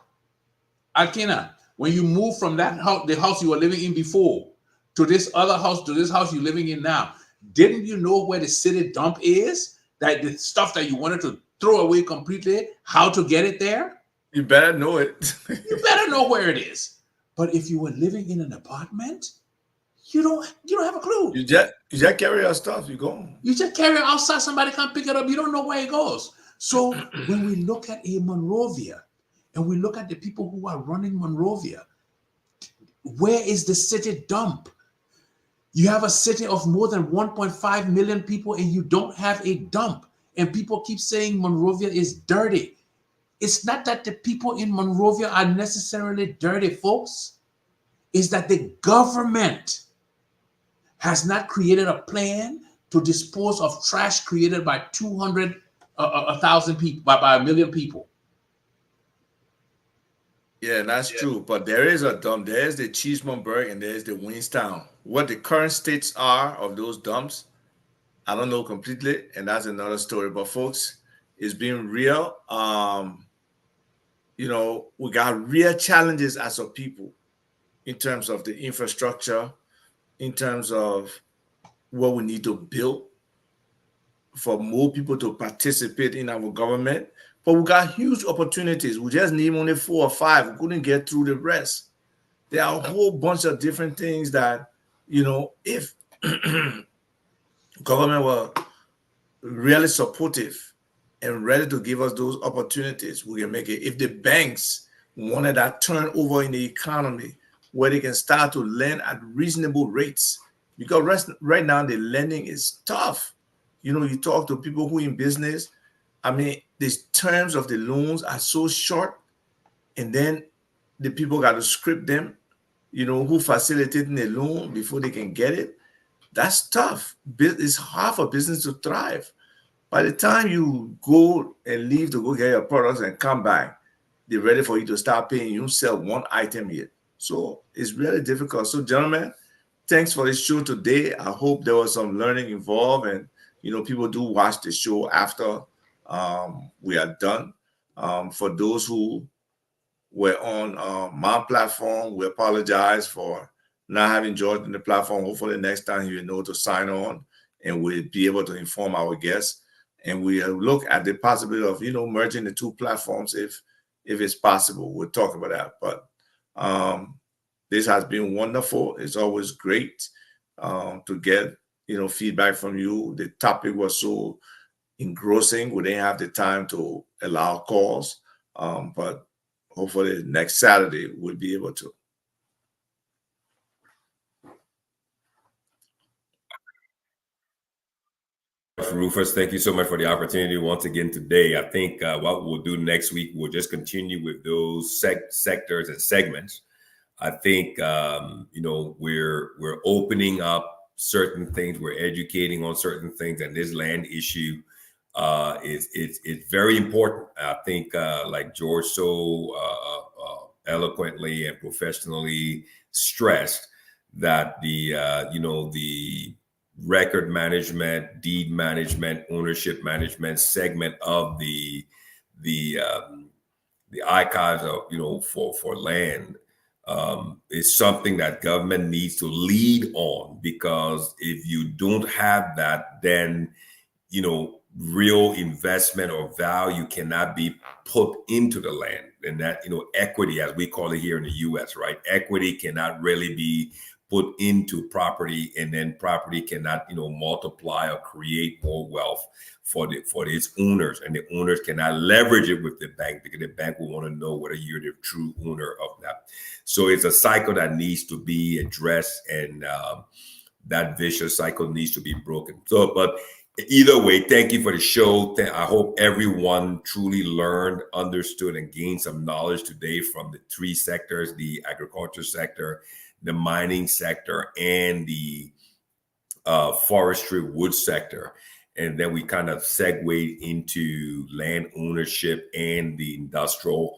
S5: Alkena, when you move from that house, the house you were living in before, to this other house, to this house you're living in now, didn't you know where the city dump is? That the stuff that you wanted to throw away completely, how to get it there?
S2: You better know it.
S5: You better know where it is. But if you were living in an apartment, you don't have a clue.
S2: You just carry your stuff, you go.
S5: You just carry it outside, somebody come pick it up, you don't know where it goes. So when we look at a Monrovia and we look at the people who are running Monrovia, where is the city dump? You have a city of more than 1.5 million people and you don't have a dump. And people keep saying Monrovia is dirty. It's not that the people in Monrovia are necessarily dirty, folks. It's that the government has not created a plan to dispose of trash created by 1,000 people, by 1 million people.
S2: Yeah, that's true. But there is a dump. There's the Cheesemonburg and there's the Winstown. What the current states are of those dumps, I don't know completely, and that's another story. But folks, it's been real. We got real challenges as a people in terms of the infrastructure, in terms of what we need to build for more people to participate in our government. But we got huge opportunities. We just need only 4 or 5. We couldn't get through the rest. There are a whole bunch of different things that, if government were really supportive and ready to give us those opportunities, we can make it. If the banks wanted that turnover in the economy where they can start to lend at reasonable rates, because right now the lending is tough. You talk to people who in business, the terms of the loans are so short, and then the people got to script them, who facilitating the loan before they can get it. That's tough. It's hard for business to thrive. By the time you go and leave to go get your products and come back, they're ready for you to start paying. You don't sell one item yet. So it's really difficult. So, gentlemen, thanks for the show today. I hope there was some learning involved, and people do watch the show after we are done. For those who were on my platform, we apologize for not having George on the platform. Hopefully next time you know to sign on and we'll be able to inform our guests. And we'll look at the possibility of, merging the two platforms if it's possible. We'll talk about that. But this has been wonderful. It's always great to get, feedback from you. The topic was so engrossing. We didn't have the time to allow calls. But hopefully next Saturday we'll be able to.
S3: much, Rufus. Thank you so much for the opportunity once again today. I think what we'll do next week, we'll just continue with those sectors and segments. I think we're opening up certain things, we're educating on certain things, and this land issue it's very important. I think like George so eloquently and professionally stressed that the record management, deed management, ownership management segment of the archives of for land is something that government needs to lead on, because if you don't have that, then real investment or value cannot be put into the land. And that equity, as we call it here in the US, right? Equity cannot really be put into property, and then property cannot multiply or create more wealth for its owners, and the owners cannot leverage it with the bank, because the bank will want to know whether you're the true owner of that. So it's a cycle that needs to be addressed, and that vicious cycle needs to be broken. So, but either way, thank you for the show. I hope everyone truly learned, understood, and gained some knowledge today from the three sectors: the agriculture sector, the mining sector, and the forestry wood sector. And then we kind of segued into land ownership and the industrial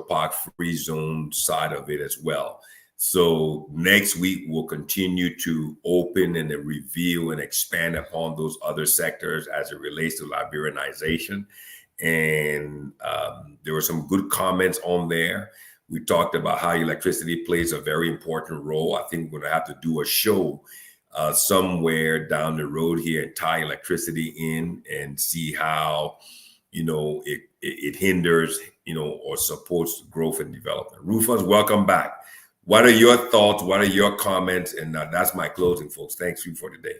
S3: park free zone side of it as well. So next week, we'll continue to open and then review and expand upon those other sectors as it relates to liberinization. And there were some good comments on there. We talked about how electricity plays a very important role. I think we're going to have to do a show somewhere down the road here and tie electricity in and see how, it hinders, or supports growth and development. Rufus, welcome back. What are your thoughts? What are your comments? And that's my closing, folks. Thanks you for today.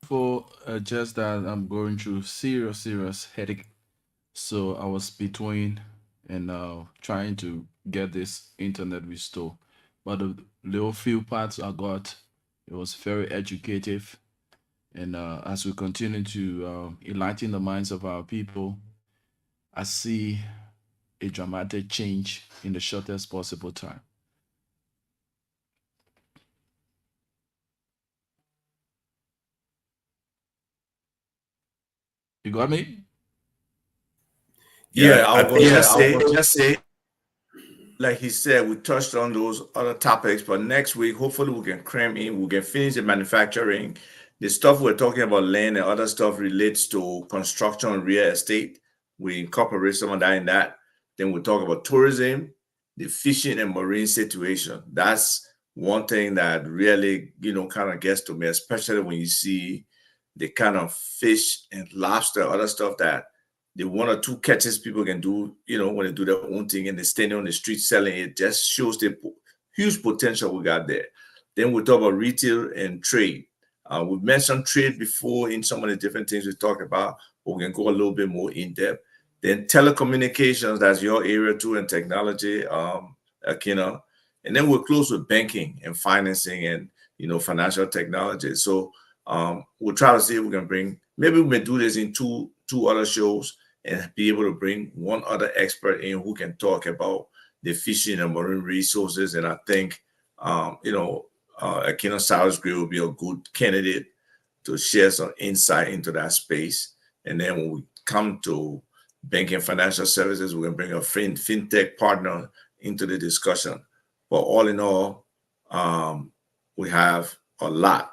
S1: For just that, I'm going through serious headache. So I was between and trying to get this internet restored. But the little few parts I got, it was very educative. And as we continue to enlighten the minds of our people, I see a dramatic change in the shortest possible time. You got me?
S2: Yeah, I will just say, like he said, we touched on those other topics, but next week, hopefully we can cram in, we can finish the manufacturing. The stuff we're talking about, land and other stuff, relates to construction and real estate. We incorporate some of that in that. Then we'll talk about tourism, the fishing and marine situation. That's one thing that really, kind of gets to me, especially when you see the kind of fish and lobster, other stuff that the one or two catches people can do, when they do their own thing and they're standing on the street selling it, just shows the huge potential we got there. Then we'll talk about retail and trade. We've mentioned trade before in some of the different things we talked about, but we can go a little bit more in depth. Then telecommunications, that's your area too, and technology, Akina. And then we'll close with banking and financing and, financial technology. So we'll try to see if we can bring, maybe we may do this in two other shows and be able to bring one other expert in who can talk about the fishing and marine resources. And I think, Akina Salisbury will be a good candidate to share some insight into that space. And then when we come to banking and financial services, we're going to bring a fintech partner into the discussion. But all in all, we have a lot.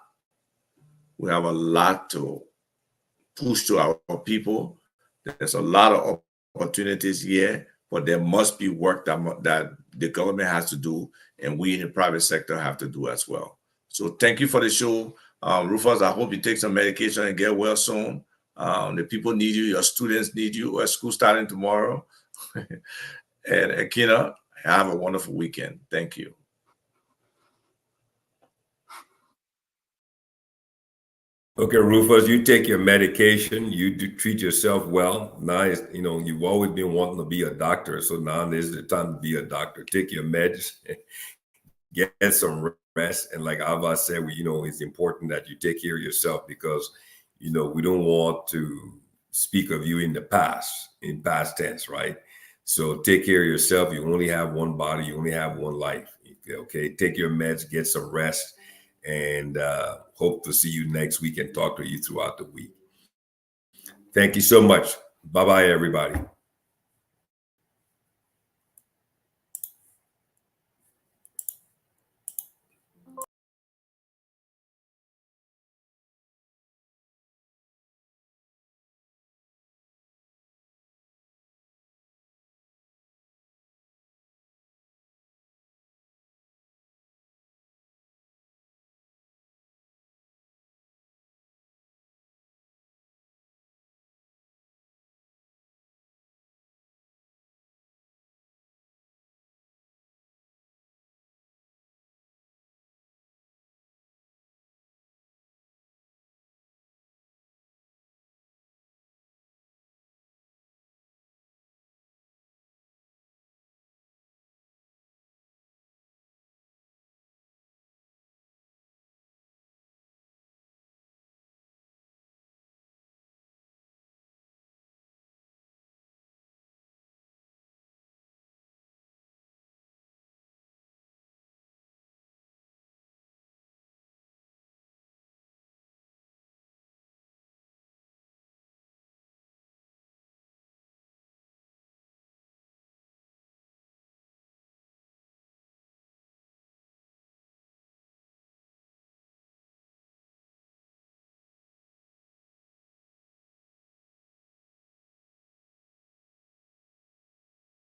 S2: We have a lot to push to our people. There's a lot of opportunities here, but there must be work that the government has to do, and we in the private sector have to do as well. So thank you for the show. Rufus, I hope you take some medication and get well soon. The people need you, your students need you. School starting tomorrow. And Akina, have a wonderful weekend. Thank you.
S3: Okay, Rufus, you take your medication. You do treat yourself well. Now, you've always been wanting to be a doctor, so now is the time to be a doctor. Take your meds, get some rest. And like Ava said, it's important that you take care of yourself, because, we don't want to speak of you in past tense, right? So take care of yourself. You only have one body. You only have one life. Okay. Take your meds, get some rest, and hope to see you next week and talk to you throughout the week. Thank you so much. Bye-bye, everybody.